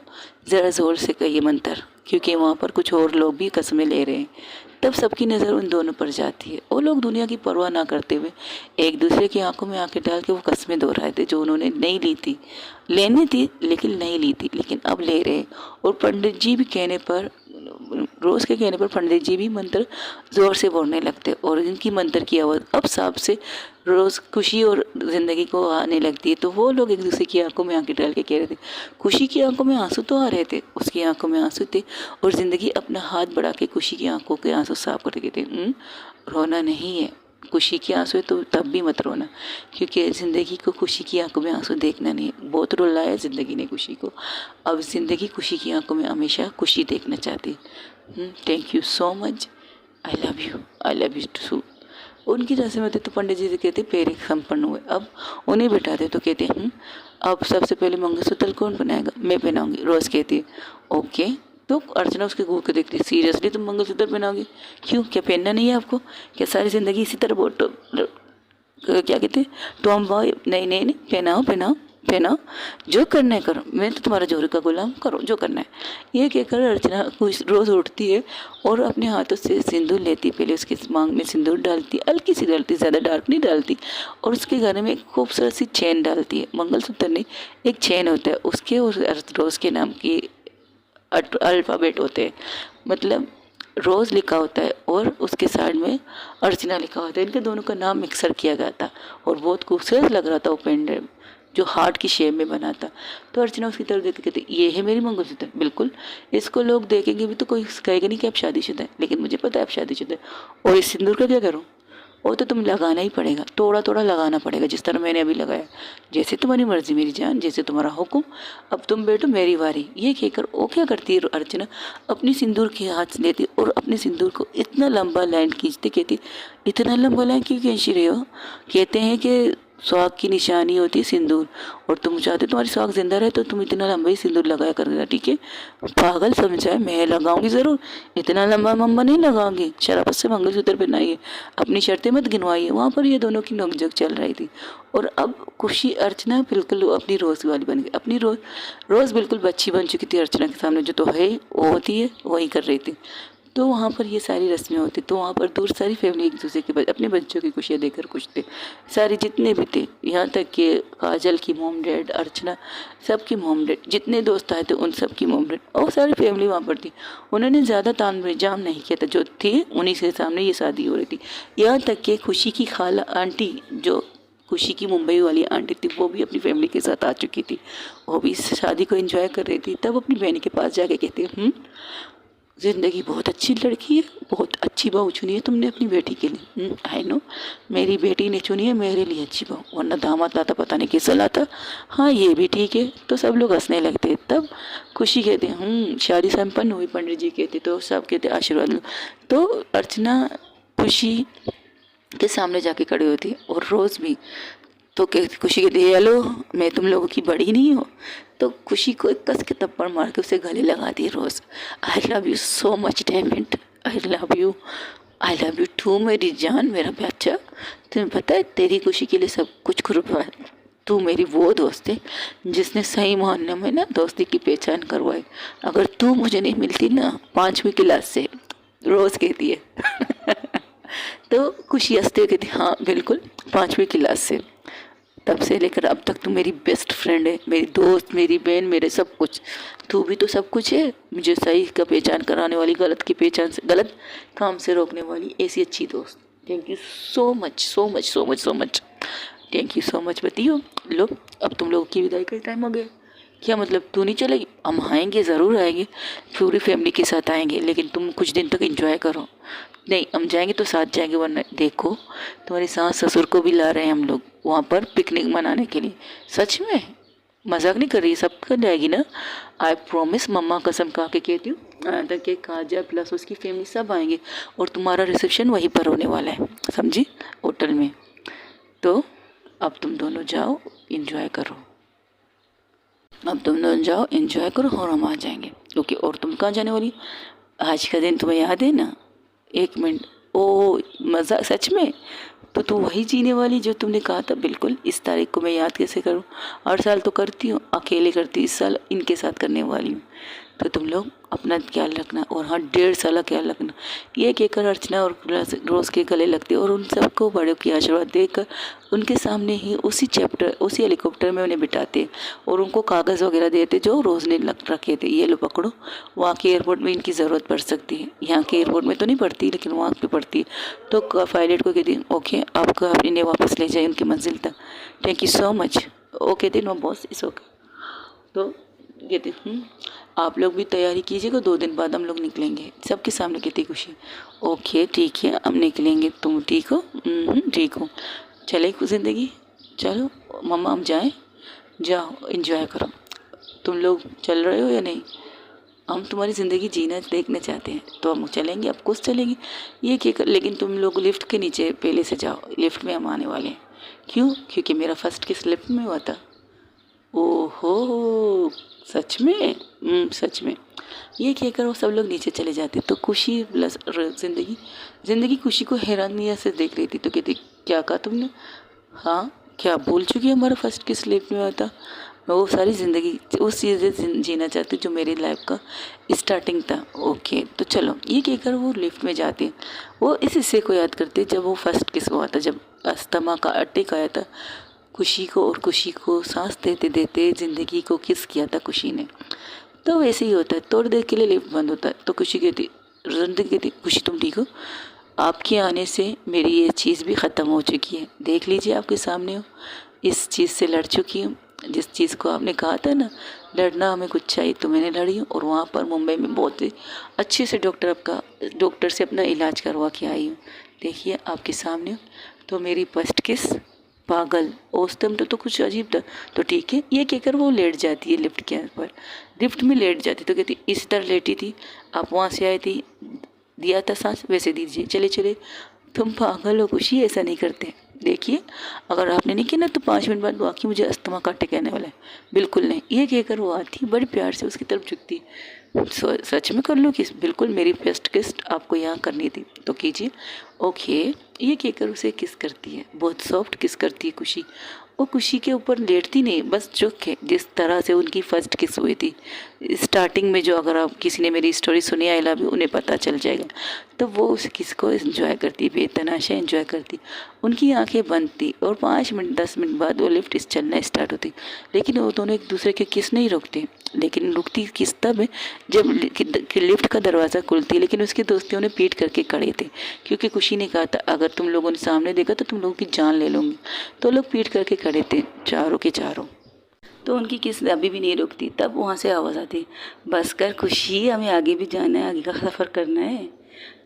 ज़रा ज़ोर से कहिए मंत्र, क्योंकि वहाँ पर कुछ और लोग भी कस्में ले रहे हैं। तब सबकी नज़र उन दोनों पर जाती है। वो लोग दुनिया की परवाह ना करते हुए एक दूसरे की आंखों में आंखें डाल के वो कस्में दोहराए थे जो उन्होंने नहीं ली थी, लेनी थी लेकिन नहीं ली थी, लेकिन अब ले रहे। और पंडित जी भी कहने पर, रोज़ के कहने पर पंडित जी भी मंत्र ज़ोर से बोलने लगते और इनकी मंत्र की आवाज़ अब सांप से रोज़ खुशी और ज़िंदगी को आने लगती है। तो वो लोग एक दूसरे की आंखों में आंखें डाल के कह रहे थे, खुशी की आंखों में आंसू तो आ रहे थे, उसकी आंखों में आंसू थे, और ज़िंदगी अपना हाथ बढ़ा के खुशी की आंखों के आंसू साफ करके कहते रोना नहीं है, खुशी के आंसू है तो तब भी मत रोना, क्योंकि ज़िंदगी को खुशी की आंखों में आंसू देखना नहीं है। बहुत रुलाया ज़िंदगी ने खुशी को, अब ज़िंदगी खुशी की आंखों में हमेशा खुशी देखना चाहती है। Thank you so much, I love you too. उनकी रस्म होती तो पंडित जी से कहते पेरे संपन्न हुए। अब उन्हें बिठाते तो कहते अब सबसे पहले मंगलसूत्र कौन बनाएगा, मैं पहनाऊंगी। रोज़ कहती है ओके। तो अर्चना उसके घूर के देखती, सीरियसली तुम मंगलसूत्र पहनाओगे, क्यों, क्या पहनना नहीं है आपको, क्या सारी ज़िंदगी इसी तरह क्या कहते हैं टॉम बॉय, नहीं नहीं नहीं, पहनाओ पहनाओ पहनाओ, जो करना है करो, मैं तो तुम्हारा जोर का गुलाम, करो जो करना है। ये कहकर अर्चना कुछ रोज़ उठती है और अपने हाथों से सिंदूर लेती, पहले उसकी मांग में सिंदूर डालती, हल्की सी डालती, ज़्यादा डार्क नहीं डालती, और उसके गले में एक खूबसूरत सी चैन डालती है। मंगलसूत्र नहीं, एक चैन होता है उसके, और रोज़ के नाम की अल्फ़ाबेट होते हैं, मतलब रोज़ लिखा होता है और उसके साइड में अर्चना लिखा होता है। इनके दोनों का नाम मिक्सर किया गया था और बहुत खूबसूरत लग रहा था वो पेंडेंट जो हार्ट की शेप में बना था। तो अर्चना उसकी तरफ देखते कहते ये है मेरी मंगलसूत्र, बिल्कुल इसको लोग देखेंगे भी तो कोई कहेगा नहीं कि आप शादीशुदा है, लेकिन मुझे पता है आप शादीशुदा है। और इस सिंदूर का क्या करूँ, वो तो तुम लगाना ही पड़ेगा, थोड़ा थोड़ा लगाना पड़ेगा, जिस तरह मैंने अभी लगाया। जैसे तुम्हारी मर्जी मेरी जान, जैसे तुम्हारा हुक्म, अब तुम बैठो मेरी बारी। ये कहकर वो क्या करती है अर्चना, अपनी सिंदूर के हाथ से लेती और अपने सिंदूर को इतना लंबा लाइन खींचती, कहती इतना लंबा लाइन क्यों खींच रहे हो? कहते हैं कि सुहाग की निशानी होती है सिंदूर, और तुम चाहते तुम्हारी सुहाग जिंदा रहे तो तुम इतना लंबा ही सिंदूर लगाया कर देना, ठीक है? पागल समझा है, मैं लगाऊंगी ज़रूर, इतना लंबा मम्मा नहीं लगाऊंगी। शराफत से मंगलसूत्र पहनाइए, अपनी शर्तें मत गिनवाइए। वहाँ पर ये दोनों की नोकझोंक चल रही थी। और अब खुशी अर्चना बिल्कुल अपनी रोज़ वाली बन गई, अपनी रोज़ बिल्कुल बच्ची बन चुकी थी अर्चना के सामने, जो तो है वो होती है वही कर रही थी। तो वहाँ पर ये सारी रस्में होती, तो वहाँ पर दूर सारी फैमिली एक दूसरे के अपने बच्चों की खुशियाँ देखकर खुश थे, सारे जितने भी थे, यहाँ तक कि काजल की मॉम डैड, अर्चना सबकी मॉम डैड, जितने दोस्त आए थे उन सब की मॉम डैड, और सारी फैमिली वहाँ पर थी। उन्होंने ज़्यादा तामझाम नहीं किया था, जो थे उन्हीं से सामने ये शादी हो रही थी। यहाँ तक कि खुशी की खाला आंटी, जो खुशी की मुंबई वाली आंटी थी, वो भी अपनी फैमिली के साथ आ चुकी थी, वो भी इस शादी को एंजॉय कर रही थी। तब अपनी बहन के पास जाके कहती, ज़िंदगी बहुत अच्छी लड़की है, बहुत अच्छी बहू चुनी है तुमने अपनी बेटी के लिए। आई नो, मेरी बेटी ने चुनी है मेरे लिए अच्छी बहू, वरना दामाद लाता पता नहीं कैसा लाता। हाँ ये भी ठीक है। तो सब लोग हंसने लगते। तब खुशी कहते शादी संपन्न हुई, पंडित जी कहते, तो सब कहते आशीर्वाद लो। तो अर्चना खुशी के सामने जाके खड़ी होती है, और रोज़ भी तो खुशी कहती है हेलो, मैं तुम लोगों की बड़ी नहीं हूँ? तो खुशी को एक कस के थप्पड़ मार के उसे गले लगा दी रोज़। I love you so much diamond, I love you too मेरी जान, मेरा बच्चा। तुम्हें पता है तेरी खुशी के लिए सब कुछ कुर्बान। तू मेरी वो दोस्त है जिसने सही मायने में ना दोस्ती की पहचान करवाई। अगर तू मुझे नहीं मिलती ना 5वीं क्लास से, रोज़ कहती है। तो खुशी हंसते हुए कहती हाँ बिल्कुल 5वीं क्लास से, तब से लेकर अब तक तू मेरी बेस्ट फ्रेंड है, मेरी दोस्त, मेरी बहन, मेरे सब कुछ। तू भी तो सब कुछ है, मुझे सही का पहचान कराने वाली, गलत की पहचान से, गलत काम से रोकने वाली ऐसी अच्छी दोस्त। Thank you so much so much so much so much, thank you so much बतियो। लो अब तुम लोगों की विदाई का टाइम हो गया। क्या मतलब तू नहीं चलेगी? हम आएंगे, ज़रूर आएंगे, पूरी फैमिली के साथ आएंगे, लेकिन तुम कुछ दिन तक एंजॉय करो। नहीं हम जाएंगे तो साथ जाएंगे, वरना देखो तुम्हारे सास ससुर को भी ला रहे हैं हम लोग वहाँ पर पिकनिक मनाने के लिए। सच में मजाक नहीं कर रही, सब कर जाएगी ना? आई प्रॉमिस, मम्मा कसम खा के कहती हूँ। तक के काजा प्लस उसकी फैमिली सब आएंगे, और तुम्हारा रिसेप्शन वहीं पर होने वाला है, समझी, होटल में। तो अब तुम दोनों जाओ एंजॉय करो, अब तुम दोनों जाओ एंजॉय करो, और हम आ जाएंगे। क्योंकि और तुम कहाँ जाने वाली? आज का दिन तुम्हें याद है ना? 1 मिनट, ओ मज़ा सच में? तो तू वही जीने वाली जो तुमने कहा था। बिल्कुल, इस तारीख को मैं याद कैसे करूं? हर साल तो करती हूँ, अकेले करती हूँ, इस साल इनके साथ करने वाली हूँ। तो तुम लोग अपना ख्याल रखना, और हाँ 1.5 साल का ख्याल रखना। ये कहकर अर्चना और रोज़ के गले लगते, और उन सबको बड़ों की आशीर्वाद देकर उनके सामने ही उसी हेलीकॉप्टर में उन्हें बिठाते, और उनको कागज़ वगैरह देते जो रोज़ ने रखे थे, ये लो पकड़ो, वहाँ के एयरपोर्ट में इनकी ज़रूरत पड़ सकती है। यहाँ के एयरपोर्ट में तो नहीं पड़ती, लेकिन वहाँ पे पड़ती है। तो पायलट को कहती ओके आपका इन्हें वापस ले जाए उनकी मंजिल तक, thank you so much. Okay no boss, is okay. तो कहती आप लोग भी तैयारी कीजिएगा, 2 दिन बाद हम लोग निकलेंगे। सबके सामने कहती खुशी ओके ठीक है हम निकलेंगे, तुम ठीक हो? ठीक हो, चले ज़िंदगी, चलो मम्मा हम जाएं, जाओ एंजॉय करो। तुम लोग चल रहे हो या नहीं? हम तुम्हारी ज़िंदगी जीना देखना चाहते हैं, तो हम चलेंगे, अब कुछ चलेंगे। ये क्या लेकिन तुम लोग लिफ्ट के नीचे पहले से जाओ, लिफ्ट में हम आने वाले हैं। क्यों? क्योंकि मेरा फर्स्ट किस लिफ्ट में हुआ था। ओहो सच में? सच में। ये कहकर वो सब लोग नीचे चले जाते। तो खुशी प्लस ज़िंदगी खुशी को हैरानियत से देख रही थी। तो कहती क्या कहा तुमने? हाँ क्या भूल चुकी है हमारा फर्स्ट किस लिफ्ट में हुआ था? मैं वो सारी ज़िंदगी उस चीज़ से जीना चाहती हूँ जो मेरी लाइफ का स्टार्टिंग था। ओके तो चलो, ये कहकर वो लिफ्ट में जाते। वो इस हिस्से को याद करते जब वो फर्स्ट किस हुआ था, जब अस्थमा का अटैक आया था खुशी को, और खुशी को सांस देते देते ज़िंदगी को किस किया था खुशी ने। तो वैसे ही होता है, थोड़ी देर के लिए लिफ्ट बंद होता है। तो खुशी कहती, ज़िंदगी कहती खुशी तुम ठीक हो? आपके आने से मेरी ये चीज़ भी ख़त्म हो चुकी है, देख लीजिए आपके सामने हो, इस चीज़ से लड़ चुकी हूँ। जिस चीज़ को आपने कहा था ना, लड़ना हमें कुछ चाहिए, तो मैंने लड़ी हूँ। और वहाँ पर मुंबई में बहुत ही अच्छे से डॉक्टर से अपना इलाज करवा के आई हूँ। देखिए आपके सामने हूँ। तो मेरी फर्स्ट किस पागल, उस टाइम तो कुछ अजीब था। तो ठीक है, ये कहकर वो लेट जाती है लिफ्ट के ऊपर, लिफ्ट में लेट जाती। तो कहती इस तरह लेटी थी, आप वहाँ से आई थी, दिया था सांस, वैसे दीजिए, चले चले। तुम पागल हो खुशी, ऐसा नहीं करते। देखिए अगर आपने नहीं किया ना तो 5 मिनट बाद वाकई मुझे अस्थमा का अटैक आने वाला है। बिल्कुल नहीं, ये कहकर वो आती, बड़ी प्यार से उसकी तरफ झुकती। सच में कर लो किस, बिल्कुल मेरी फर्स्ट किस आपको यहाँ करनी थी तो कीजिए, ओके। ये कहकर उसे किस करती है, बहुत सॉफ्ट किस करती है खुशी। वो खुशी के ऊपर लेटती नहीं, बस चुप है। जिस तरह से उनकी फर्स्ट किस हुई थी स्टार्टिंग में, जो अगर आप किसी ने मेरी स्टोरी सुनी आई लव यू, उन्हें पता चल जाएगा। तो वो उस किस को एंजॉय करती, बेतनाशा एंजॉय करती। उनकी आंखें बंद थी और 5 मिनट 10 मिनट बाद वो लिफ्ट चलना स्टार्ट होती। लेकिन वो दोनों एक दूसरे के किस नहीं रुकते। लेकिन रुकती किस तब है जब लिफ्ट का दरवाज़ा खुलती है। लेकिन उसके दोस्तों ने पीट करके खड़े थे, क्योंकि खुशी ने कहा था अगर तुम लोगों ने सामने देखा तो तुम लोगों की जान ले लूँगी। तो लोग पीट करके खड़े थे, चारों के चारों। तो उनकी किस अभी भी नहीं रुकती। तब वहाँ से आवाज़ आती, बस कर खुशी, हमें आगे भी जाना है, आगे का सफ़र करना है।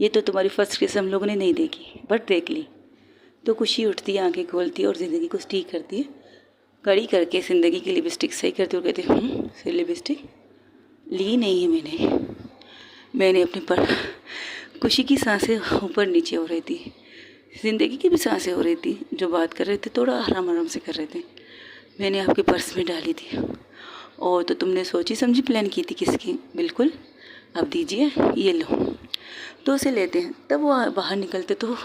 ये तो तुम्हारी फर्स्ट किस हम लोगों ने नहीं देखी, बट देख ली। तो खुशी उठती है, आंखें खोलती है और ज़िंदगी को ठीक करती है, कड़ी करके ज़िंदगी की लिपस्टिक सही करती है और कहती है फिर लिपस्टिक ली नहीं है मैंने अपने पर। खुशी की सांसें ऊपर नीचे हो रही थी, ज़िंदगी की भी सांसें हो रही थी। जो बात कर रहे थे थोड़ा आराम आराम से कर रहे थे। मैंने आपके पर्स में डाली थी। और तो तुमने सोची समझी प्लान की थी किसकी, बिल्कुल। अब दीजिए, ये लो। तो उसे लेते हैं। तब वो बाहर निकलते तो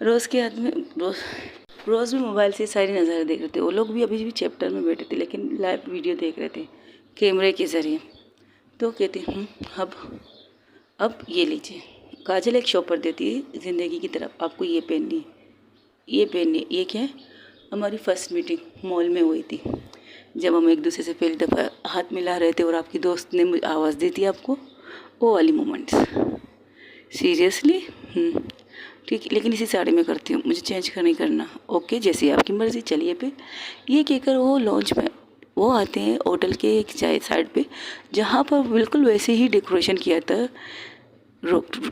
रोज़ के हाथ में रोज़ भी मोबाइल से सारी नज़ारे देख रहे थे। वो लोग भी अभी भी चैप्टर में बैठे थे, लेकिन लाइव वीडियो देख रहे थे कैमरे के ज़रिए। तो कहते अब ये लीजिए। काजल एक शॉपर देती है ज़िंदगी की तरफ, आपको ये पहननी है, ये पहननी है। ये क्या है, हमारी फर्स्ट मीटिंग मॉल में हुई थी, जब हम एक दूसरे से पहली दफ़ा हाथ मिला रहे थे और आपकी दोस्त ने मुझे आवाज़ दी थी आपको, वो वाली मोमेंट्स। सीरियसली ठीक है, लेकिन इसी साड़ी में करती हूँ, मुझे चेंज नहीं करना। ओके, जैसी आपकी मर्ज़ी, चलिए पे। ये कहकर वो लॉन्च में वो आते हैं होटल के एक साइड पे, जहाँ पर बिल्कुल वैसे ही डेकोरेशन किया था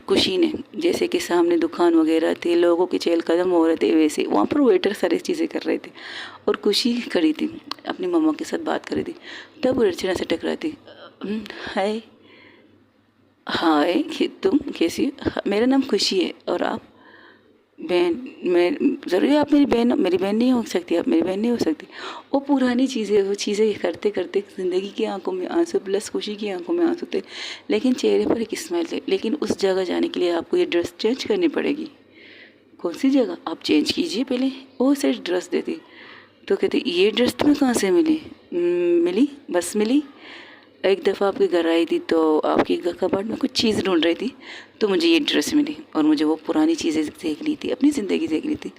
खुशी ने, जैसे कि सामने दुकान वगैरह थे, लोगों के चहल कदम हो रहे थे, वैसे वहाँ पर वेटर सारी चीज़ें कर रहे थे। और खुशी खड़ी थी, अपनी मम्मा के साथ बात कर रही थी। तब अर्चना से टकराती, हाय हाय, तुम कैसी हो? मेरा नाम खुशी है, और आप? बहन, मैं ज़रूरी आप मेरी बहन नहीं हो सकती, आप मेरी बहन नहीं हो सकती। वो पुरानी चीज़ें, वो चीज़ें करते करते ज़िंदगी की आंखों में आंसू प्लस खुशी की आंखों में आंसू थे, लेकिन चेहरे पर एक स्माइल थे। लेकिन उस जगह जाने के लिए आपको ये ड्रेस चेंज करनी पड़ेगी। कौन सी जगह? आप चेंज कीजिए पहले। वो उसे ड्रेस देती। तो कहती ये ड्रेस तुम्हें कहाँ से मिली? मिली, बस मिली। एक दफ़ा आपके घर आई थी तो आपके घर कबाड़ में कुछ चीज़ ढूंढ रही थी, तो मुझे ये ड्रेस मिली और मुझे वो पुरानी चीज़ें देखनी थी, अपनी ज़िंदगी देखनी थी।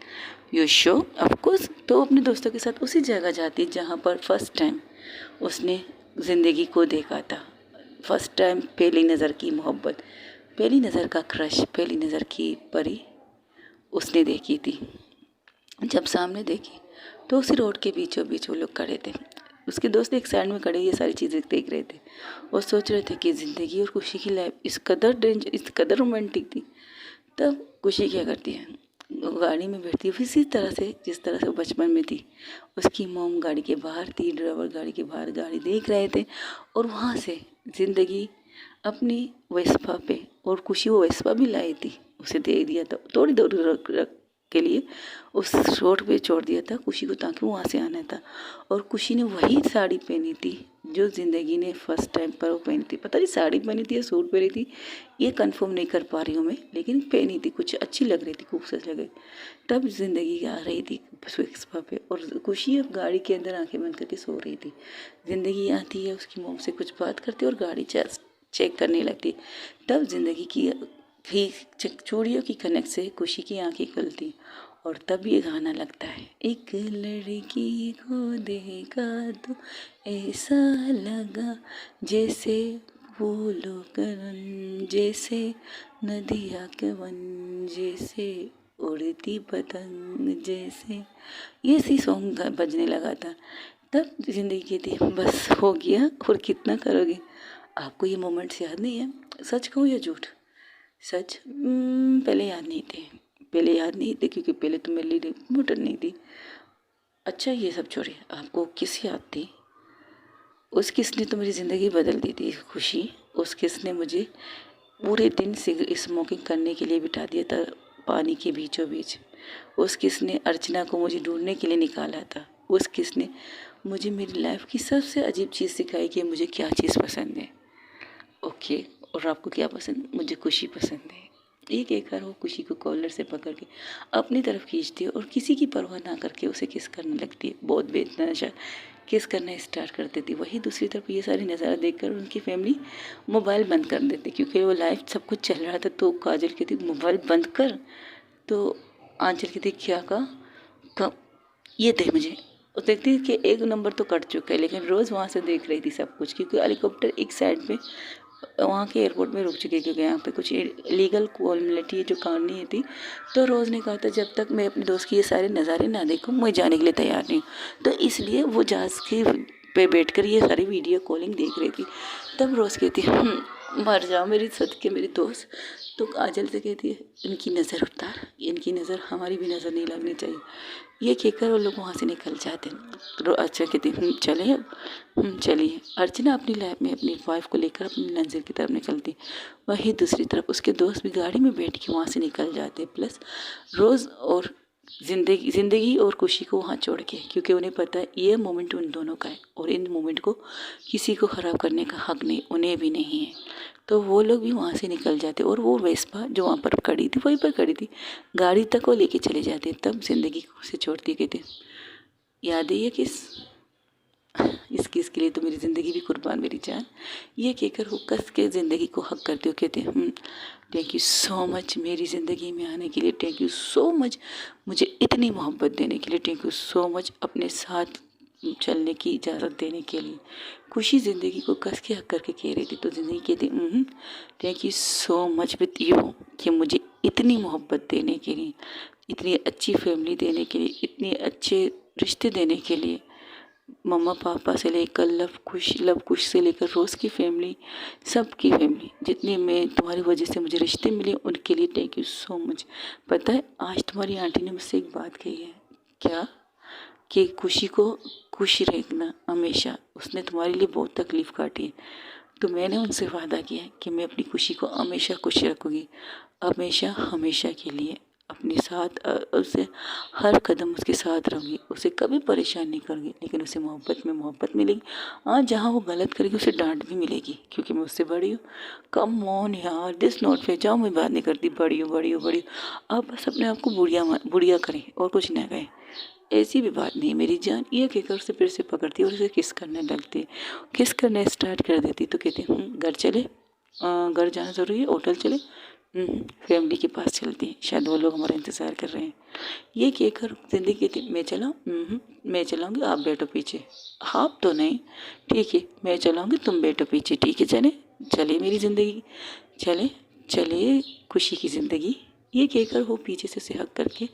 You show, of course. तो अपने दोस्तों के साथ उसी जगह जाती जहाँ पर फर्स्ट टाइम उसने ज़िंदगी को देखा था। फर्स्ट टाइम, पहली नज़र की मोहब्बत, पहली नज़र का क्रश, पहली नज़र की परी उसने देखी थी। जब सामने देखी तो उसी रोड के बीचों बीच वो लोग खड़े थे। उसके दोस्त एक साइड में खड़े ये सारी चीज़ें देख रहे थे और सोच रहे थे कि ज़िंदगी और खुशी की लाइफ इस कदर रोमांटिक थी। तब खुशी क्या करती है, वो गाड़ी में बैठती है इसी तरह से जिस तरह से वो बचपन में थी। उसकी मॉम गाड़ी के बाहर थी, ड्राइवर गाड़ी के बाहर गाड़ी देख रहे थे, और वहाँ से ज़िंदगी अपनी वेस्पा पे, और खुशी वो वेस्पा भी लाई थी, उसे दे दिया था थोड़ी दूर रख के लिए, उस रोड पे छोड़ दिया था खुशी को, ताकि वहाँ से आना था। और खुशी ने वही साड़ी पहनी थी जो ज़िंदगी ने फर्स्ट टाइम पर वो पहनी थी। पता नहीं साड़ी पहनी थी या सूट पहनी थी, ये कंफर्म नहीं कर पा रही हूँ मैं, लेकिन पहनी थी, कुछ अच्छी लग रही थी, खूबसूरत लग रही। तब ज़िंदगी आ रही थी सुबह पे, और खुशी अब गाड़ी के अंदर आंखें बंद करके सो रही थी। ज़िंदगी आती है, उसकी मॉम से कुछ बात करती और गाड़ी चेक करने लगती। तब ज़िंदगी की चूड़ियों की कनक से खुशी की आंखें खुलती, और तब ये गाना लगता है, एक लड़की को देखा तो ऐसा लगा जैसे फूलों का रंग, जैसे नदिया के वन, जैसे उड़ती पतंग, जैसे ये सी सॉन्ग बजने लगा था। तब ज़िंदगी कहती है बस हो गया, और कितना करोगे। आपको ये मोमेंट्स याद नहीं है? सच कहूँ या झूठ? सच पहले याद नहीं थे। पहले याद नहीं थे क्योंकि पहले तो मेरे लिए इम्पोर्टेंट नहीं थी। अच्छा ये सब छोड़िए, आपको किस याद थी? उस किस ने तो मेरी ज़िंदगी बदल दी थी, खुशी। उस किस ने मुझे पूरे दिन सिगरेट स्मोकिंग करने के लिए बिठा दिया था पानी के बीचों बीच। उस किस ने अर्चना को मुझे ढूंढने के लिए निकाला था। उस किस ने मुझे मेरी लाइफ की सबसे अजीब चीज़ सिखाई कि मुझे क्या चीज़ पसंद है। ओके, और आपको क्या पसंद? मुझे खुशी पसंद है। ये कहकर वो खुशी को कॉलर से पकड़ के अपनी तरफ खींचती है और किसी की परवाह ना करके उसे किस करने लगती है। बहुत बेतहाशा किस करना स्टार्ट कर देती। वही दूसरी तरफ ये सारे नज़ारा देखकर उनकी फैमिली मोबाइल बंद कर देती क्योंकि वो लाइव सब कुछ चल रहा था। तो काजल कहती मोबाइल बंद कर, तो आंचल कहती क्या कहा? कब? ये दे मुझे। और देखती है कि एक नंबर तो कट चुका है, लेकिन रोज़ वहाँ से देख रही थी सब कुछ क्योंकि हेलीकॉप्टर एक साइड पे वहाँ के एयरपोर्ट में रुक चुके क्योंकि यहाँ पे कुछ लीगल फॉर्मेलिटी जो करनी थी। तो रोज़ ने कहा था जब तक मैं अपने दोस्त के ये सारे नज़ारे ना देखूँ मैं जाने के लिए तैयार नहीं हूँ। तो इसलिए वो जहाज़ के पे बैठकर ये सारी वीडियो कॉलिंग देख रही थी। तब रोज़ कहती है मर जाओ मेरी सदके मेरी दोस्त। तो काजल से कहती है इनकी नज़र उतार, इनकी नज़र हमारी भी नज़र नहीं लगनी चाहिए। ये कहकर वो लोग वहाँ से निकल जाते हैं। तो अर्चना कहती चले अब चलिए। अर्चना अपनी लाइफ में अपनी वाइफ को लेकर अपनी मंजिल की तरफ निकलती। वहीं दूसरी तरफ उसके दोस्त भी गाड़ी में बैठ के वहाँ से निकल जाते। प्लस रोज़ और ज़िंदगी और खुशी को वहाँ छोड़ के, क्योंकि उन्हें पता है ये मोमेंट उन दोनों का है और इन मोमेंट को किसी को ख़राब करने का हक नहीं उन्हें भी नहीं है। तो वो लोग भी वहाँ से निकल जाते और वो वेस्पा जो वहाँ पर खड़ी थी वहीं पर खड़ी थी, गाड़ी तक वो लेके चले जाते। तब ज़िंदगी से छोड़ती कहते याद है ये किस? इस किस के लिए तो मेरी ज़िंदगी भी कुर्बान मेरी जान। ये कहकर वो कस के ज़िंदगी को हक करते हो कहते थैंक यू सो मच मेरी ज़िंदगी में आने के लिए, थैंक यू सो मच मुझे इतनी मोहब्बत देने के लिए, थैंक यू सो मच अपने साथ चलने की इजाज़त देने के लिए। खुशी ज़िंदगी को कस के हक करके कह रही थी। तो ज़िंदगी कहती thank you so much with you कि मुझे इतनी मोहब्बत देने के लिए, इतनी अच्छी फैमिली देने के लिए, इतने अच्छे रिश्ते देने के लिए। मम्मा पापा से लेकर लव कुश से लेकर रोज़ की फैमिली, सबकी फैमिली जितनी मैं तुम्हारी वजह से मुझे रिश्ते मिले उनके लिए थैंक यू सो मच। पता है आज तुम्हारी आंटी ने मुझसे एक बात कही है। क्या? कि खुशी को खुश रखना हमेशा। उसने तुम्हारे लिए बहुत तकलीफ़ काटी है, तो मैंने उनसे वादा किया है कि मैं अपनी खुशी को हमेशा खुश रखूँगी, हमेशा हमेशा के लिए अपने साथ उसे हर कदम उसके साथ रहूँगी, उसे कभी परेशान नहीं करूँगी, लेकिन उसे मोहब्बत में मोहब्बत मिलेगी। हाँ जहाँ वो गलत करेगी उसे डांट भी मिलेगी क्योंकि मैं उससे बड़ी हूँ। कम ऑन यार, दिस नोट पे जाओ, मैं बात नहीं करती, बड़ी हूँ बड़ी हूँ बड़ी हूँ। आप बस अपने आप को बुढ़िया करें और कुछ ना कहें। ऐसी भी बात नहीं मेरी जान। ये कहकर उसे फिर से पकड़ती और उसे किस करने लगती, किस करने स्टार्ट कर देती। तो कहती घर चले, घर जाना ज़रूरी है, होटल चले, फैमिली के पास चलती हैं, शायद वो लोग हमारा इंतज़ार कर रहे हैं। ये कहकर ज़िंदगी कहती मैं चलाऊँ? मैं चलाऊँगी, आप बैठो पीछे। आप तो नहीं, ठीक है मैं चलाऊँगी, तुम बैठो पीछे, ठीक है चले चले मेरी ज़िंदगी, चले चले खुशी की ज़िंदगी। ये कहकर वो पीछे से हक करके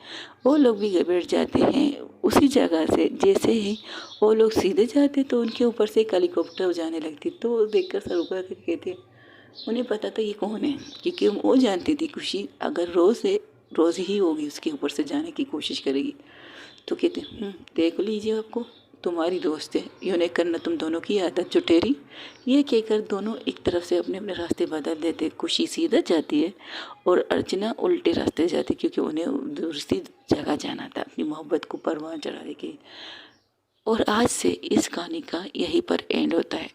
वो लोग भी बैठ जाते हैं उसी जगह से। जैसे ही वो लोग सीधे जाते तो उनके ऊपर से एक हेलीकॉप्टर जाने लगती। तो वो देखकर सर ऊपर करके कहते उन्हें पता था ये कौन है, क्योंकि वो जानती थी खुशी अगर रोज़ ही होगी उसके ऊपर से जाने की कोशिश करेगी। तो कहते देख लीजिए आपको तुम्हारी दोस्त है, यूँ नहीं करना तुम दोनों की आदत जुटेरी। ये कहकर दोनों एक तरफ से अपने अपने रास्ते बदल देते। खुशी सीधा जाती है और अर्चना उल्टे रास्ते जाती क्योंकि उन्हें दूसरी जगह जाना था अपनी मोहब्बत को परवान चढ़ाने के। और आज से इस कहानी का यहीं पर एंड होता है,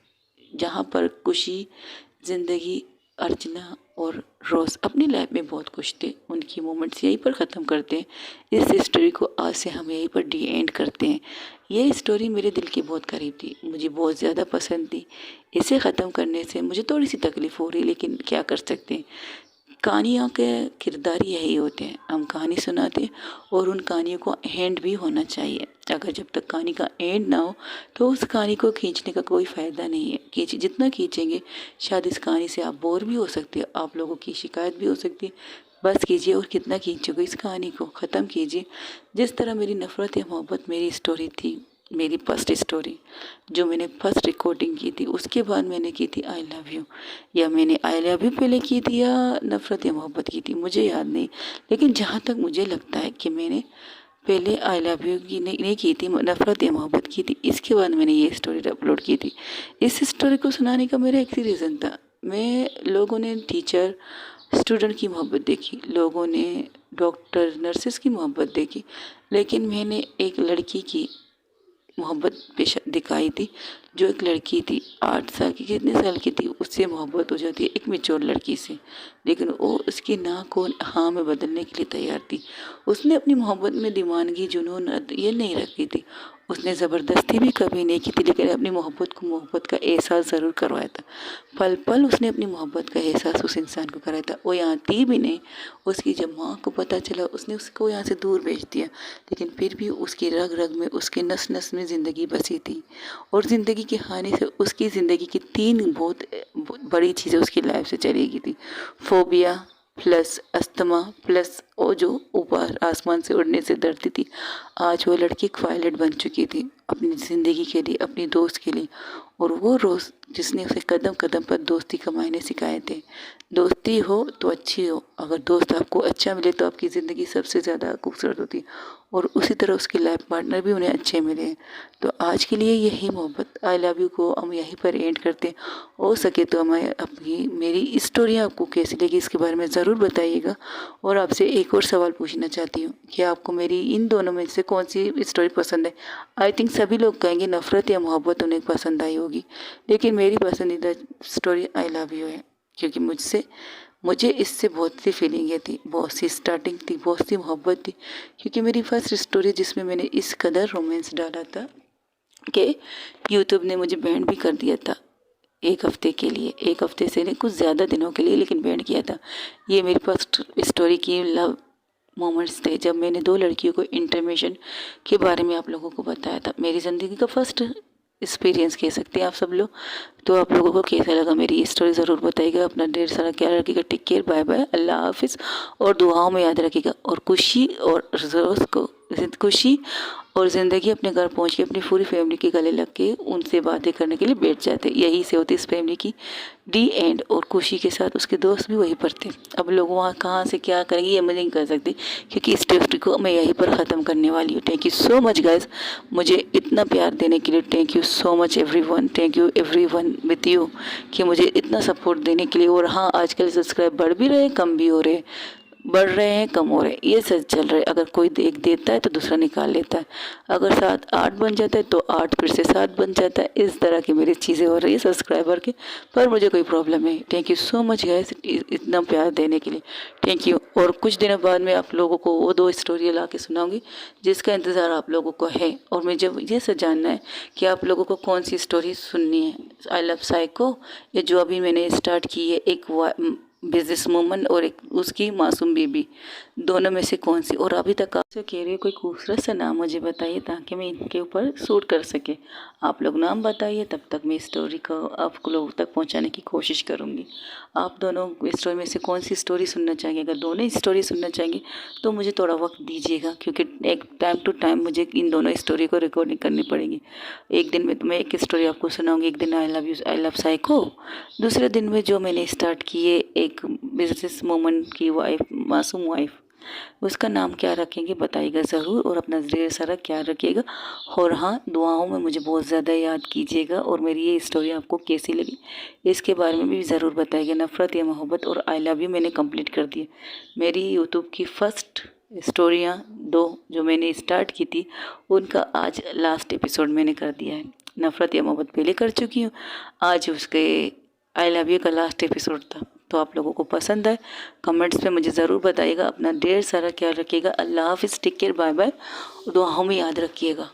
जहाँ पर खुशी ज़िंदगी अर्चना और रोज़ अपनी लाइफ में बहुत खुश थे। उनकी मोमेंट्स यहीं पर ख़त्म करते हैं। इस स्टोरी को आज से हम यहीं पर डी एंड करते हैं। ये स्टोरी मेरे दिल के बहुत करीब थी, मुझे बहुत ज़्यादा पसंद थी। इसे ख़त्म करने से मुझे थोड़ी सी तकलीफ़ हो रही, लेकिन क्या कर सकते हैं। कहानियों के किरदार यही होते हैं, हम कहानी सुनाते हैं और उन कहानियों को एंड भी होना चाहिए। अगर जब तक कहानी का एंड ना हो तो उस कहानी को खींचने का कोई फ़ायदा नहीं है। जितना खींचेंगे शायद इस कहानी से आप बोर भी हो सकते हैं, आप लोगों की शिकायत भी हो सकती है। बस कीजिए और कितना खींचोगे, इस कहानी को ख़त्म कीजिए। जिस तरह मेरी नफ़रत या मोहब्बत मेरी स्टोरी थी मेरी फर्स्ट स्टोरी जो मैंने फर्स्ट रिकॉर्डिंग की थी, उसके बाद मैंने की थी आई लव यू, या मैंने आई लव यू पहले की थी या नफ़रत या मोहब्बत की थी, मुझे याद नहीं। लेकिन जहाँ तक मुझे लगता है कि मैंने पहले आई लव यू की नहीं की थी, नफ़रत या मोहब्बत की थी, इसके बाद मैंने ये स्टोरी अपलोड की थी। इस स्टोरी को सुनाने का मेरा एक ही रीज़न था। लोगों ने टीचर स्टूडेंट की मोहब्बत देखी, लोगों ने डॉक्टर नर्सेस की मोहब्बत देखी, लेकिन मैंने एक लड़की की मोहब्बत पेश दिखाई थी। जो एक लड़की थी 8 साल की, कितने साल की थी, उससे मोहब्बत हो जाती है एक मैच्योर लड़की से, लेकिन वो उसकी ना को हाँ में बदलने के लिए तैयार थी। उसने अपनी मोहब्बत में दीवानगी जुनून ये नहीं रखी थी, उसने ज़बरदस्ती भी कभी नहीं की थी, लेकिन अपनी मोहब्बत को मोहब्बत का एहसास ज़रूर करवाया था। पल पल उसने अपनी मोहब्बत का एहसास उस इंसान को कराया था। वो यहाँ थी भी नहीं, उसकी जब माँ को पता चला उसने उसको यहाँ से दूर भेज दिया, लेकिन फिर भी उसकी रग रग में, उसके नस नस में ज़िंदगी बसी थी। और ज़िंदगी की हानि से उसकी ज़िंदगी की 3 बहुत बड़ी चीज़ें उसकी लाइफ से चली गई थी। फोबिया प्लस अस्थमा प्लस वो जो ऊपर आसमान से उड़ने से डरती थी। आज वो लड़की एक पायलट बन चुकी थी अपनी ज़िंदगी के लिए, अपनी दोस्त के लिए। और वो रोज़ जिसने उसे कदम कदम पर दोस्ती का मायने सिखाए थे। दोस्ती हो तो अच्छी हो, अगर दोस्त आपको अच्छा मिले तो आपकी ज़िंदगी सबसे ज़्यादा खूबसूरत होती है। और उसी तरह उसके लाइफ पार्टनर भी उन्हें अच्छे मिले हैं। तो आज के लिए यही मोहब्बत आई लव यू को हम यहीं पर एंड करते हैं। हो सके तो हमें अपनी मेरी स्टोरी आपको कैसी लगी इसके बारे में ज़रूर बताइएगा। और आपसे एक और सवाल पूछना चाहती हूँ कि आपको मेरी इन दोनों में से कौन सी स्टोरी पसंद है। आई थिंक सभी लोग कहेंगे नफ़रत या मोहब्बत उन्हें पसंद आई होगी, लेकिन मेरी पसंदीदा स्टोरी आई लव यू है, क्योंकि मुझे इससे बहुत सी फीलिंगें थी, बहुत सी स्टार्टिंग थी, बहुत सी मोहब्बत थी। क्योंकि मेरी फर्स्ट स्टोरी जिसमें मैंने इस कदर रोमांस डाला था कि यूट्यूब ने मुझे बैंड भी कर दिया था 1 हफ्ते के लिए, 1 हफ्ते से नहीं कुछ ज़्यादा दिनों के लिए, लेकिन बैंड किया था। ये मेरी फर्स्ट स्टोरी की लव मोमेंट्स थे जब मैंने 2 लड़कियों को इंटरमेशन के बारे में आप लोगों को बताया था। मेरी ज़िंदगी का फर्स्ट एक्सपीरियंस कह सकते हैं आप सब लोग। तो आप लोगों को कैसा लगा मेरी ये स्टोरी ज़रूर बताइएगा। अपना ढेर सारा ख्याल रखिएगा। टेक केयर, बाय बाय, अल्लाह हाफिज़। और दुआओं में याद रखिएगा। और खुशी और ज़िंदगी अपने घर पहुंच के अपनी पूरी फैमिली के गले लग के उनसे बातें करने के लिए बैठ जाते। यही से होती इस फैमिली की डी एंड। और खुशी के साथ उसके दोस्त भी वहीं पर थे। अब लोग वहाँ कहाँ से क्या करेंगे ये मैं नहीं कर सकती, क्योंकि इस स्टोरी को मैं यहीं पर ख़त्म करने वाली हूँ। Thank you so much guys, मुझे इतना प्यार देने के लिए। Thank you so much everyone, thank you everyone with you कि मुझे इतना सपोर्ट देने के लिए। और हाँ, आजकल सब्सक्राइब बढ़ भी रहे, कम भी हो रहे, बढ़ रहे हैं, कम हो रहे हैं, ये सच चल रहा है। अगर कोई एक देता है तो दूसरा निकाल लेता है। अगर 7-8 बन जाता है तो 8 फिर से 7 बन जाता है। इस तरह की मेरी चीज़ें हो रही है सब्सक्राइबर के, पर मुझे कोई प्रॉब्लम नहीं। Thank you so much guys इतना प्यार देने के लिए। Thank you. और कुछ दिनों बाद मैं आप लोगों को वो 2 स्टोरी ला के सुनाऊंगी जिसका इंतज़ार आप लोगों को है। और मुझे ये सब जानना है कि आप लोगों को कौन सी स्टोरी सुननी है, आई लव साइको या जो अभी मैंने स्टार्ट की है एक बिजनेस वूमन और एक उसकी मासूम बेबी, दोनों में से कौन सी। और अभी तक आप जो कह रहे हो कोई खूबसूरत सा नाम मुझे बताइए ताकि मैं इनके ऊपर शूट कर सके। आप लोग नाम बताइए, तब तक मैं स्टोरी को आप लोगों तक पहुंचाने की कोशिश करूंगी। आप दोनों स्टोरी में से कौन सी स्टोरी सुनना चाहेंगे। अगर दोनों ही स्टोरी सुनना चाहेंगे तो मुझे थोड़ा वक्त दीजिएगा, क्योंकि एक टाइम टू टाइम मुझे इन दोनों स्टोरी को रिकॉर्डिंग करनी पड़ेगी। एक दिन में तो मैं एक स्टोरी आपको सुनाऊंगी, एक दिन आई लव साइको, दूसरे दिन में जो मैंने स्टार्ट की है एक बिजनेस वूमन की वाइफ, मासूम वाइफ, उसका नाम क्या रखेंगे बताइएगा ज़रूर। और अपना ढेर सारा ख्याल रखिएगा। और हाँ, दुआओं में मुझे बहुत ज़्यादा याद कीजिएगा। और मेरी ये स्टोरी आपको कैसी लगी इसके बारे में भी ज़रूर बताइएगा। नफ़रत या मोहब्बत और आई लव यू मैंने कंप्लीट कर दिया। मेरी यूट्यूब की फर्स्ट स्टोरियाँ 2 जो मैंने स्टार्ट की थी उनका आज लास्ट एपिसोड मैंने कर दिया है। नफ़रत या मोहब्बत पहले कर चुकी हूँ, आज उसके आई लव यू का लास्ट एपिसोड था। तो आप लोगों को पसंद है कमेंट्स में मुझे ज़रूर बताइएगा। अपना ढेर सारा ख्याल रखिएगा। अल्लाह हाफिज़, टेक केयर, बाय बाय। दुआओं में याद रखिएगा।